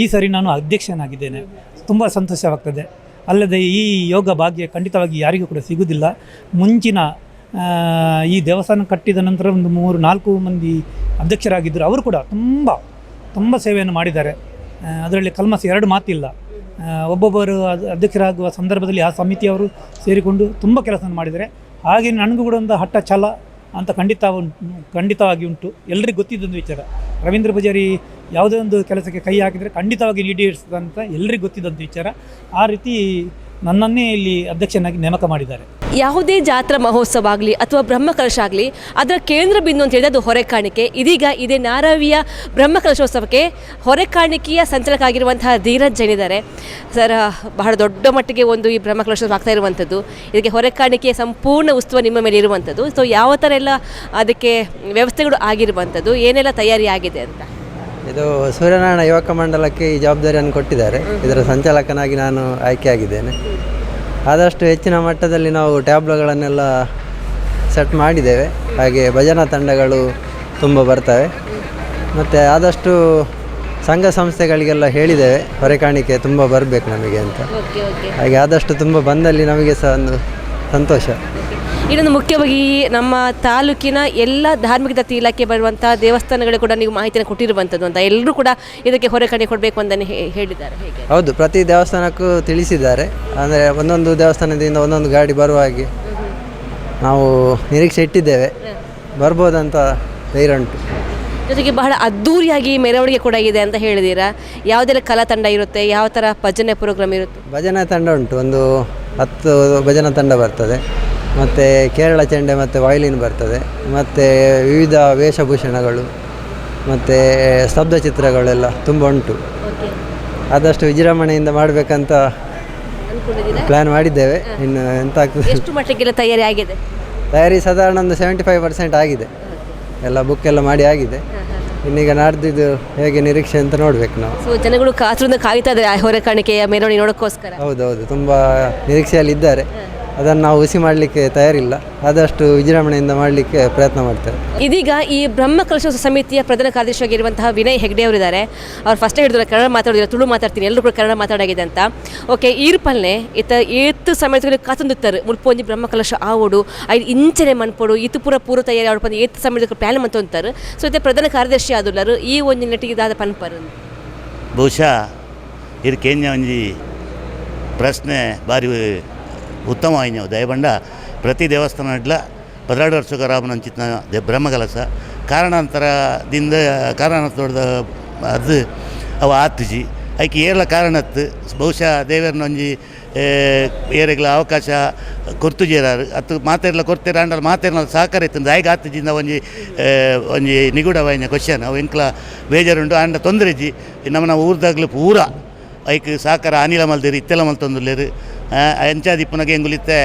ಈ ಸರಿ ನಾನು ಅಧ್ಯಕ್ಷನಾಗಿದ್ದೇನೆ. ತುಂಬ ಸಂತೋಷವಾಗ್ತದೆ. ಅಲ್ಲದೆ ಈ ಯೋಗ ಭಾಗ್ಯ ಖಂಡಿತವಾಗಿ ಯಾರಿಗೂ ಕೂಡ ಸಿಗುವುದಿಲ್ಲ. ಮುಂಚಿನ ಈ ದೇವಸ್ಥಾನ ಕಟ್ಟಿದ ನಂತರ ಒಂದು 3-4 ಮಂದಿ ಅಧ್ಯಕ್ಷರಾಗಿದ್ದರು. ಅವರು ಕೂಡ ತುಂಬ ಸೇವೆಯನ್ನು ಮಾಡಿದ್ದಾರೆ. ಅದರಲ್ಲಿ ಕಲ್ಮಸ 2 ಮಾತಿಲ್ಲ. ಒಬ್ಬೊಬ್ಬರು ಅಧ್ಯಕ್ಷರಾಗುವ ಸಂದರ್ಭದಲ್ಲಿ ಆ ಸಮಿತಿಯವರು ಸೇರಿಕೊಂಡು ತುಂಬ ಕೆಲಸವನ್ನು ಮಾಡಿದ್ದಾರೆ. ಹಾಗೆ ನನಗೂ ಕೂಡ ಒಂದು ಹಠ ಛಲ ಅಂತ ಖಂಡಿತವಾಗಿ ಉಂಟು. ಎಲ್ಲರಿಗೂ ಗೊತ್ತಿದ್ದಂಥ ವಿಚಾರ. ರವೀಂದ್ರ ಪೂಜಾರಿ ಯಾವುದೇ ಒಂದು ಕೆಲಸಕ್ಕೆ ಕೈ ಹಾಕಿದರೆ ಖಂಡಿತವಾಗಿ ಈಡೇರಿಸ್ತದಂತ ಎಲ್ಲರಿಗೂ ಗೊತ್ತಿದ್ದಂಥ ವಿಚಾರ. ಆ ರೀತಿ ನನ್ನನ್ನೇ ಇಲ್ಲಿ ಅಧ್ಯಕ್ಷನಾಗಿ ನೇಮಕ ಮಾಡಿದ್ದಾರೆ. ಯಾವುದೇ ಜಾತ್ರಾ ಮಹೋತ್ಸವ ಆಗಲಿ ಅಥವಾ ಬ್ರಹ್ಮಕಲಶ ಆಗಲಿ ಅದರ ಕೇಂದ್ರ ಬಿಂದು ಅಂತ ಹೇಳಿದ್ರೆ ಅದು ಹೊರೆಕಾಣಿಕೆ. ಇದೀಗ ಇದೇ ನಾರಾವಿಯ ಬ್ರಹ್ಮಕಲಶೋತ್ಸವಕ್ಕೆ ಹೊರೆಕಾಣಿಕೆಯ ಸಂಚಾಲಕ ಆಗಿರುವಂತಹ ಧೀರಜ್ ಜೈನ್ ಇದ್ದಾರೆ. ಸರ್, ಬಹಳ ದೊಡ್ಡ ಮಟ್ಟಿಗೆ ಒಂದು ಈ ಬ್ರಹ್ಮಕಲಶೋತ್ಸವ ಆಗ್ತಾ ಇರುವಂಥದ್ದು, ಇದಕ್ಕೆ ಹೊರೆಕಾಣಿಕೆಯ ಸಂಪೂರ್ಣ ಉತ್ಸವ ನಿಮ್ಮ ಮೇಲೆ ಇರುವಂಥದ್ದು. ಸೊ ಯಾವ ಥರ ಎಲ್ಲ ಅದಕ್ಕೆ ವ್ಯವಸ್ಥೆಗಳು ಆಗಿರುವಂಥದ್ದು, ಏನೆಲ್ಲ ತಯಾರಿ ಆಗಿದೆ ಅಂತ? ಇದು ಸೂರ್ಯನಾರಾಯಣ ಯುವಕ ಮಂಡಲಕ್ಕೆ ಈ ಜವಾಬ್ದಾರಿಯನ್ನು ಕೊಟ್ಟಿದ್ದಾರೆ. ಇದರ ಸಂಚಾಲಕನಾಗಿ ನಾನು ಆಯ್ಕೆಯಾಗಿದ್ದೇನೆ. ಆದಷ್ಟು ಹೆಚ್ಚಿನ ಮಟ್ಟದಲ್ಲಿ ನಾವು ಟ್ಯಾಬ್ಲೋಗಳನ್ನೆಲ್ಲ ಸೆಟ್ ಮಾಡಿದ್ದೇವೆ. ಹಾಗೆ ಭಜನಾ ತಂಡಗಳು ತುಂಬ ಬರ್ತವೆ. ಮತ್ತು ಆದಷ್ಟು ಸಂಘ ಸಂಸ್ಥೆಗಳಿಗೆಲ್ಲ ಹೇಳಿದ್ದೇವೆ ಹೊರೆಕಾಣಿಕೆ ತುಂಬ ಬರಬೇಕು ನಮಗೆ ಅಂತ. ಹಾಗೆ ಆದಷ್ಟು ತುಂಬ ಬಂದಲ್ಲಿ ನಮಗೆ ಸಹ ಒಂದು ಸಂತೋಷ. ಇನ್ನೊಂದು ಮುಖ್ಯವಾಗಿ ನಮ್ಮ ತಾಲೂಕಿನ ಎಲ್ಲ ಧಾರ್ಮಿಕ ದತ್ತಿ ಇಲಾಖೆ ಬರುವಂಥ ದೇವಸ್ಥಾನಗಳು ಕೂಡ ನೀವು ಮಾಹಿತಿಯನ್ನು ಕೊಟ್ಟಿರುವಂಥದ್ದು ಅಂತ ಎಲ್ಲರೂ ಕೂಡ ಇದಕ್ಕೆ ಹೊರೆಕಾಣಿಕೆ ಕೊಡಬೇಕು ಅಂತ ಹೇಳಿದ್ದಾರೆ. ಹೇಗೆ? ಹೌದು, ಪ್ರತಿ ದೇವಸ್ಥಾನಕ್ಕೂ ತಿಳಿಸಿದ್ದಾರೆ. ಅಂದರೆ ಒಂದೊಂದು ದೇವಸ್ಥಾನದಿಂದ ಒಂದೊಂದು ಗಾಡಿ ಬರುವ ಹಾಗೆ ನಾವು ನಿರೀಕ್ಷೆ ಇಟ್ಟಿದ್ದೇವೆ. ಬರ್ಬೋದಂತ ಧೈರ್ಯ ಉಂಟು. ಜೊತೆಗೆ ಬಹಳ ಅದ್ಧೂರಿಯಾಗಿ ಮೆರವಣಿಗೆ ಕೂಡ ಇದೆ ಅಂತ ಹೇಳಿದ್ದೀರಾ. ಯಾವುದೆಲ್ಲ ಕಲಾ ತಂಡ ಇರುತ್ತೆ, ಯಾವ ಥರ ಭಜನೆ ಪ್ರೋಗ್ರಾಮ್ ಇರುತ್ತೆ? ಭಜನಾ ತಂಡ ಉಂಟು, ಒಂದು 10 ಭಜನಾ ತಂಡ ಬರ್ತದೆ. ಮತ್ತು ಕೇರಳ ಚೆಂಡೆ ಮತ್ತು ವಯಲಿನ್ ಬರ್ತದೆ. ಮತ್ತು ವಿವಿಧ ವೇಷಭೂಷಣಗಳು ಮತ್ತು ಸ್ತಬ್ಧ ಚಿತ್ರಗಳೆಲ್ಲ ತುಂಬ ಉಂಟು. ಆದಷ್ಟು ವಿಜೃಂಭಣೆಯಿಂದ ಮಾಡಬೇಕಂತ ಪ್ಲ್ಯಾನ್ ಮಾಡಿದ್ದೇವೆ. ಇನ್ನು ಎಂತ ಆಗ್ತದೆ? ಎಷ್ಟು ಮಟ್ಟಿಗೆಲ್ಲ ತಯಾರಿ ಆಗಿದೆ? ತಯಾರಿ ಸಾಧಾರಣ ಒಂದು 75% ಆಗಿದೆ. ಎಲ್ಲ ಬುಕ್ ಎಲ್ಲ ಮಾಡಿ ಆಗಿದೆ. ಇನ್ನೀಗ ನಾಡ್ದಿದ್ದು ಹೇಗೆ ನಿರೀಕ್ಷೆ ಅಂತ ನೋಡ್ಬೇಕು ನಾವು. ಸೊ ಜನಗಳು ಕಾತುರದಿಂದ ಕಾಯ್ತಾ ಇದ್ದಾರೆ ಹೊರೆಕಾಣಿಕೆಯ ಮೆರವಣಿಗೆ ನೋಡೋಕ್ಕೋಸ್ಕರ. ಹೌದೌದು, ತುಂಬ ನಿರೀಕ್ಷೆಯಲ್ಲಿ ಇದ್ದಾರೆ. ಅದನ್ನು ನಾವು ಹುಸಿ ಮಾಡಲಿಕ್ಕೆ ತಯಾರಿಲ್ಲ. ಆದಷ್ಟು ವಿಜೃಂಭಣೆಯಿಂದ ಮಾಡಲಿಕ್ಕೆ ಪ್ರಯತ್ನ ಮಾಡ್ತೇವೆ. ಇದೀಗ ಈ ಬ್ರಹ್ಮಕಲಶೋತ್ಸವ ಸಮಿತಿಯ ಪ್ರಧಾನ ಕಾರ್ಯದರ್ಶಿಯಾಗಿರುವಂತಹ ವಿನಯ್ ಹೆಗ್ಡೆ ಅವರಿದ್ದಾರೆ. ಅವ್ರು ಫಸ್ಟ್ ಹೇಳಿದ್ರು ಕನ್ನಡ ಮಾತಾಡೋದಿಲ್ಲ, ತುಳು ಮಾತಾಡ್ತೀನಿ, ಎಲ್ಲರೂ ಕೂಡ ಕನ್ನಡ ಮಾತಾಡಾಗಿದೆ ಅಂತ. ಓಕೆ, ಈರ್ಪಲ್ನೆ ಇತ್ತ 8 ಸಮಯದಲ್ಲಿ ಕಾತೊಂದುತ್ತಾರೆ ಮುಲ್ಪೊಂಜಿ ಬ್ರಹ್ಮಕಲಶ ಆವೋಡು ಐದು ಇಂಚನೆ ಮನ್ಪೋಡು ಇದು ಪೂರ ತಯಾರಿ ಆವಡು ಬಂದು 8 ಸಮಯದಲ್ಲಿ ಪ್ಲಾನ್ ಮಂತೊಂತಾರೆ. ಸೊ ಇತ್ತೆ ಪ್ರಧಾನ ಕಾರ್ಯದರ್ಶಿ ಆದುಲ್ಲರು ಈ ಒಂದು ನೆಟ್ಟಿಗೆ ಇದಾದ ಪನ್ಪರು ಬಹುಶಃ ಇದಕ್ಕೇನು ಒಂಜಿ ಪ್ರಶ್ನೆ ಭಾರಿ ಉತ್ತಮವಾಯಿನವು. ದಯಬಂಡ ಪ್ರತಿ ದೇವಸ್ಥಾನಡ್ಲ 12 ವರ್ಷಕ್ಕೆ ರಾಮನಂಚಿತ್ನ ಬ್ರಹ್ಮಕಲಶ ಕಾರಣಾಂತರದಿಂದ ಕಾರಣತೋಡ್ದ ಅದು ಅವು ಆತುಜಿ ಐಕೆ ಏರ್ಲ ಕಾರಣತ್ತು ಬಹುಶಃ ದೇವರನ್ನ ಒಂಜಿ ಏರೆಗ್ಲ ಅವಕಾಶ ಕೊರ್ತುಜೇರಾರು ಅತ್ತು ಮಾತೆರ್ಲ ಕೊರ್ತೆರ ಅಂಡಲ್ಲಿ ಮಾತೆರ್ನ ಸಹಕಾರ ಇತ್ತು ದಾಯಿಗೆ ಆತುಜಿಂದ ಒಂಜಿ ನಿಗೂಢವಾಯಿನ ಕ್ವಶನ್ ಅವು ಎಂಕ್ಲ ಬೇಜಾರುಂಡು ಅಂಡ ತೊಂದರೆಜಿ ನಮ್ಮ ಊರ್ದಾಗ್ಲು ಪೂರ ಐಕ್ ಸಹಕಾರ ಅನಿಲ ಮಲ್ದಿರು ಇತ್ತೆಲ್ಲ ಮಲ್ತೊಂದುಲ್ಲೇರು ಅಂಚಾದಿಪ್ಪುನಗೆ ಎಂಗುಲಿತ್ತೆ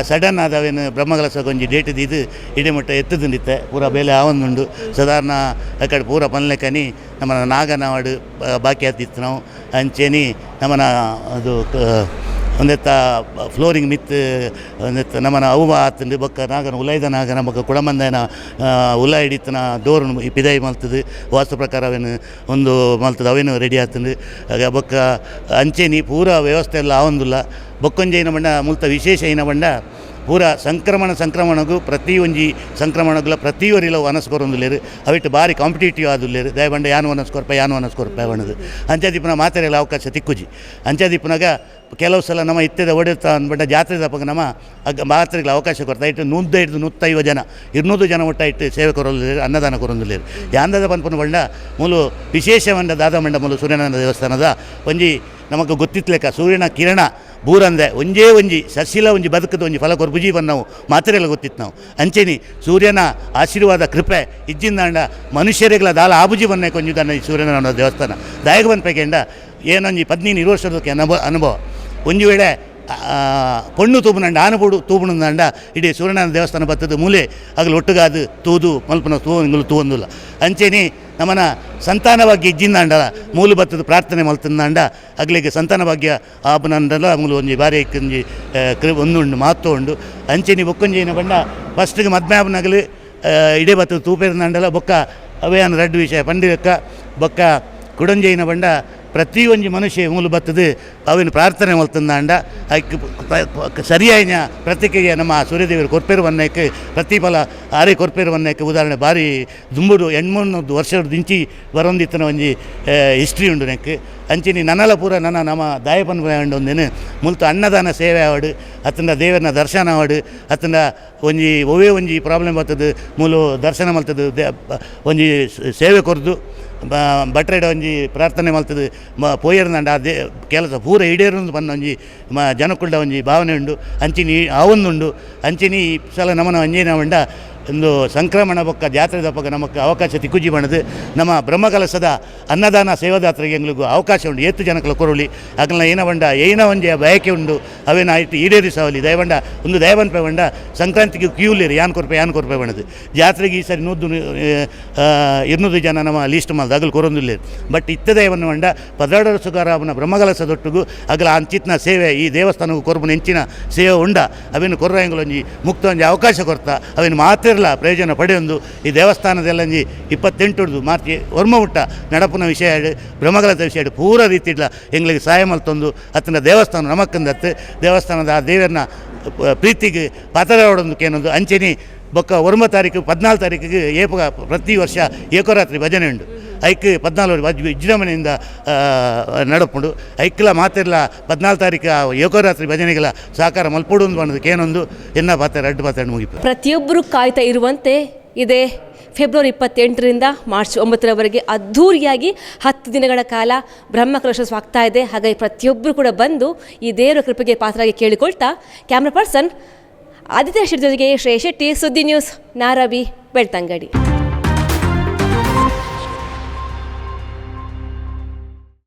ಸಡನ್ ಆದವೇನು ಬ್ರಹ್ಮಕಲಶಕ್ಕೆ ಒಂಜಿ ಡೇಟ್ ಇದು ಇಡಿಮಟ್ಟ ಎತ್ತದಿಂದಿತ್ತೆ ಪೂರ ಬೇಲೆ ಆವೊಂದುಂಡು ಸಾಧಾರಣ ಅಕಡೆ ಪೂರ ಪನ್ಲೆಕನಿ ನಮ್ಮನ ನಾಗನವಾಡು ಬಾಕಿ ಆತಿತ್ತು ನಾವು ಅಂಚೆನಿ ನಮ್ಮನ ಅದು ಒಂದೆತ್ತ ಫ್ಲೋರಿಂಗ್ ಮಿತ್ ಒಂದೆತ್ತ ನಮ್ಮನ ಅವು ಆತಂಡು ಬೊಕ್ಕ ನಾಗನ ಉಲಾಯ್ದ ನಾಗನ ಬೊಕ್ಕ ಕುಡಮಂದನ ಉಲ ಹಿಡಿತನ ಡೋರ್ ಪಿದಾಯಿ ಮಲ್ತದು ವಾಸ್ತು ಪ್ರಕಾರ ಅವೇನು ಒಂದು ಮಲ್ತದು ಅವೇನು ರೆಡಿ ಆತಂಡು ಆಗ ಬೊಕ್ಕ ಅಂಚೆನಿ ಪೂರ ವ್ಯವಸ್ಥೆ ಎಲ್ಲ ಆವೊಂದುಲ್ಲ ಬೊಕ್ಕೊಂಜೈನ ಬಂಡ ಮುಲ್ತ ವಿಶೇಷ ಐನ ಬಂಡ ಪೂರ ಸಂಕ್ರಮಣಗೂ ಪ್ರತಿ ಒಂಜಿ ಸಂಕ್ರಮಣಗಳ ಪ್ರತಿಯೊರಿಲ ವನಸ್ಕೊರೊಂದುಲ್ಲೇರು ಅವಿಟ್ಟು ಭಾರಿ ಕಾಂಪಿಟೇಟಿವ್ ಆದುಲ್ಲೇರು ದಯಬಂಡ ಯಾನು ವನಸ್ಕೊರ್ಪ ಬಣ್ಣದು ಅಂಚಾದಿಪ್ಪನ ಮಾತೆರೆಲ್ಲ ಅವಕಾಶ ತಿಕ್ಕುಜಿ ಅಂಚಾದಿಪ್ಪನಾಗ ಕೆಲವು ಸಲ ನಮ್ಮ ಇತ್ತೆದ ಒಡೆತ ಅಂದ್ಬಿಟ್ಟ ಜಾತ್ರೆ ದಪ್ಪಗ ನಮ್ಮ ಮಾತ್ರೆಗಳ ಅವಕಾಶ ಕೊಡ್ತಾ ಇಟ್ಟು 150 ಜನ 200 ಜನ ಒಟ್ಟ ಇಟ್ಟು ಸೇವೆ ಕೊರೊಂದಿಲ್ಲೇರು ಅನ್ನದಾನ ಕೊರೊಂದಿಲ್ಲೇರು ಯಾಂದದ ಪನ್ಪನ ಬಂಡ ಮೂಲು ವಿಶೇಷ ಮಂಡ ದಾದ ಮಂಡ ಮೂಲು ಸೂರ್ಯನಾರಾಯಣ ದೇವಸ್ಥಾನದ ಒಂಜಿ ನಮಗೆ ಗೊತ್ತಿತ್ಲೆಕ್ಕ ಸೂರ್ಯನ ಕಿರಣ ಬೂರಂದೆ ಒಂಜಿ ಸಸಿಲ ಒಂಜಿ ಬದುಕದ ಒಂಜಿ ಫಲ ಕೊರ್ಬುಜಿ ನಾವು ಮಾತ್ರೆಲ್ಲ ಗೊತ್ತಿತ್ತು ನಾವು ಅಂಚೆನಿ ಸೂರ್ಯನ ಆಶೀರ್ವಾದ ಕೃಪೆ ಇಜ್ಜಿಂದ ಮನುಷ್ಯರಿಗಳ ದಾಲ ಆಬುಜಿ ಬನ್ನೆ ಕೊಂಜುದನ್ನ ಈ ಸೂರ್ಯನ ದೇವಸ್ಥಾನ ದಾಯಕ ಬಂದ್ಬೇಕೆಂಡ ಏನೊಂಜಿ 15-20 ವರ್ಷದಕ್ಕೆ ಅನುಭವ ಒಂಜಿ ವೇಳೆ ಪೊಣ್ಣು ತೂಪುನಂಡ ಆನಪೂಡು ತೂಪುಣಂದ ಇಡೀ ಸೂರ್ಯನಾರಾಯಣ ದೇವಸ್ಥಾನ ಬತ್ತದ ಮೂಲೆ ಆಗಲು ಒಟ್ಟುಗಾದು ತೂದು ಮಲ್ಪನ ಇಂಗಲು ತೂವೊಂದಿಲ್ಲ ಅಂಚೆನಿ ನಮ್ಮನ ಸಂತಾನ ಭಾಗ್ಯ ಇಜ್ಜಿಂದ ಮೂಲು ಬತ್ತದ ಪ್ರಾರ್ಥನೆ ಮಲ್ತಂದ ಅಗ್ಲಿಗೆ ಸಂತಾನ ಭಾಗ್ಯ ಆಪನಂದಲ್ಲ ಮೂಲು ಒಂಜಿ ಬಾರಿ ಒಂಜಿ ಒಂದುಂಡು ಮಾತು ಉಂಡು ಅಂಚೆನಿ ಬೊಕ್ಕೊಂಜೇನ ಬಂಡ ಫಸ್ಟ್ಗೆ ಮದ್ಮೆ ಆಪನಗಲು ಇಡೇ ಬತ್ತದ ತೂಪೇರಂದಲ್ಲ ಬೊಕ್ಕ ಅವೇನು ರಡ್ಡು ವಿಷಯ ಪಂಡಿರಕ್ಕ ಬೊಕ್ಕ ಕುಡಂಜೈನ ಬಂಡ ಪ್ರತಿಯೊಂದು ಮನುಷ್ಯ ಮೂಲ ಬತ್ತದು ಅವೇನು ಪ್ರಾರ್ಥನೆ ಮಲ್ತಂದ ಅದಕ್ಕೆ ಸರಿಯಾಯಿನ ಪ್ರತಿಕೆಗೆ ನಮ್ಮ ಸೂರ್ಯದೇವರು ಕೊರ್ಪೇರು ವನ್ನಕ್ಕೆ ಪ್ರತಿಫಲ ಆರೆ ಕೊರ್ಪೇರು ವನ್ನಕ್ಕೆ ಉದಾಹರಣೆ ಭಾರಿ ದುಂಬುಡು 2-3 ವರ್ಷದ ದಿಂಚಿ ಬರೊಂದಿತ್ತನ ಒಂಜಿ ಹಿಸ್ಟ್ರಿ ಉಂಡು ನೆಕ್ ಅಂಚಿನಿ ನನ್ನಲ ಪೂರ ನಮ್ಮ ದಾಯಪನ್ ಒಂದೇನು ಮುಲ್ತು ಅನ್ನದಾನ ಸೇವೆ ಆವಡು ಅತ್ತಂದ ದೇವರನ್ನ ದರ್ಶನ ಆವಡು ಅತ್ತಂದ ಒಂಜಿ ಪ್ರಾಬ್ಲಮ್ ಬರ್ತದೆ ಮೂಲು ದರ್ಶನ ಮಲ್ತದು ಒಂಜಿ ಸೇವೆ ಕೊರ್ದು ಭಟ್ರೆಡ ಒಂಜಿ ಪ್ರಾರ್ಥನೆ ಮಲ್ತದು ಪೋಯರ್ನಂಡ ಅದೇ ಕೆಲಸ ಪೂರ ಈಡೇರೊಂದು ಪನ್ನ ಒಂಜಿ ಜನಕುಳ್ಳ ಒಂಜಿ ಭಾವನೆ ಉಂಡು ಅಂಚಿನಿ ಆವೊಂದುಂಡು ಅಂಚಿನಿ ಈ ಸಲ ನಮ್ಮನ ಅಂಜೇನ ಉಂಡ ಒಂದು ಸಂಕ್ರಮಣ ಬೊಕ್ಕ ಜಾತ್ರೆ ದಪ್ಪಗ ನಮಗೆ ಅವಕಾಶ ತಿಕ್ಕುಜಿ ಬಣ್ಣದು ನಮ್ಮ ಬ್ರಹ್ಮಕಲಸದ ಅನ್ನದಾನ ಸೇವಾದಾತ್ರೆಗೆ ಎಂಗ್ಲಿಗೂ ಅವಕಾಶ ಉಂಡು ಏತ್ತು ಜನಕಲ ಕೊರೊಲಿ ಅಕಲ್ನ ಏನ ಬಂಡ ಏನ ಒಂಜಿ ಬಯಕೆ ಉಂಡು ಅವೇನ ಆಯ್ತು ಈಡೇರಿಸವಲ್ಲಿ ದಯವಂಡ ಒಂದು ದಯವಂತ ಬಂಡ ಸಂಕ್ರಾಂತಿಗೆ ಕ್ಯೂಲಿರಿ ಯಾನ್ ಕೊರ್ಪೆ ಬಣ್ಣದು ಜಾತ್ರೆಗೆ ಈ ಸರಿ 200 ಜನ ನಮ್ಮ ಲೀಸ್ಟ್ ಮಲ್ದ ಅಗಲು ಕೊರೊಂದುಲ್ಲೇರು ಬಟ್ ಇತ್ತ ದಯವನ್ನು ಬಂಡ 16 ವರ್ಷಗಾರನ ಬ್ರಹ್ಮಕಲಸದೊಟ್ಟಿಗೂ ಅಗಲ ಅಂಚಿತ್ನ ಸೇವೆ ಈ ದೇವಸ್ಥಾನಕ್ಕೂ ಕೊರ್ಬನ ಹೆಂಚಿನ ಸೇವೆ ಉಂಡ ಅವೇನು ಕೊರ್ರಂಗಳೊಂಜಿ ಮುಕ್ತ ಒಂಜಿ ಅವಕಾಶ ಕೊರ್ತ ಅವೇನು ಮಾತ್ರ ಪ್ರಯೋಜನ ಪಡೆಯೊಂದು ಈ ದೇವಸ್ಥಾನದೆಲ್ಲಂಜಿ 28 ಮಾರ್ಚ್ ಒರ್ಮ ಮುಟ್ಟ ನಡಪುನ ವಿಷಯ ಬ್ರಹ್ಮಕಲದ ವಿಷಯ ಪೂರ ರೀತಿಡ್ಲ ಎಂಗ್ಲಿಗೆ ಸಹಾಯ ಮಲ್ತೊಂದು ಅತ್ತಿನ ದೇವಸ್ಥಾನ ನಮಕ್ಕಂದತ್ತು ದೇವಸ್ಥಾನದ ಆ ದೇವರನ್ನ ಪ್ರೀತಿಗೆ ಪಾತ್ರೊಂದು ಕೇನೊಂದು ಅಂಚೆನಿ ಬೊಕ್ಕ 1 ತಾರೀಕು 14 ತಾರೀಕಿಗೆ ಪ್ರತಿ ವರ್ಷ ಏಕರಾತ್ರಿ ಭಜನೆ ಉಂಡು ಐಕ್ 14 ವಿಜೃಂಭಣೆಯಿಂದ ನಡಪುಂಡು ಐಕ್ಲ ಮಾತಿರ್ಲ 14 ತಾರೀಕು ಏಕರಾತ್ರಿ ಭಜನೆಗಳ ಸಾಕಾರ ಮಲ್ಪುಡು ಅನ್ನೋದು ಏನೊಂದು ಎನ್ನ ಪಾತ್ರ ಅಡ್ಡು ಪಾತ್ರ ಮುಗಿತು. ಪ್ರತಿಯೊಬ್ಬರು ಕಾಯ್ತಾ ಇರುವಂತೆ ಇದೆ ಫೆಬ್ರವರಿ 28ರಿಂದ ಮಾರ್ಚ್ 9ರವರೆಗೆ ಅದ್ಧೂರಿಯಾಗಿ 10 ದಿನಗಳ ಕಾಲ ಬ್ರಹ್ಮಕಲಶೋತ್ಸವ ಆಗ್ತಾ ಇದೆ. ಹಾಗಾಗಿ ಪ್ರತಿಯೊಬ್ಬರು ಕೂಡ ಬಂದು ಈ ದೇವರ ಕೃಪೆಗೆ ಪಾತ್ರರಾಗಿ ಕೇಳಿಕೊಳ್ತಾ ಕ್ಯಾಮ್ರಾ ಪರ್ಸನ್ ಆದಿತ್ಯ ಶೆಟ್ಟಿ ಜೊತೆಗೆ ಶ್ರೇಯಸ್ ಶೆಟ್ಟಿ, ಸುದ್ದಿ ನ್ಯೂಸ್, ನಾರಾವಿ, ಬೆಳ್ತಂಗಡಿ.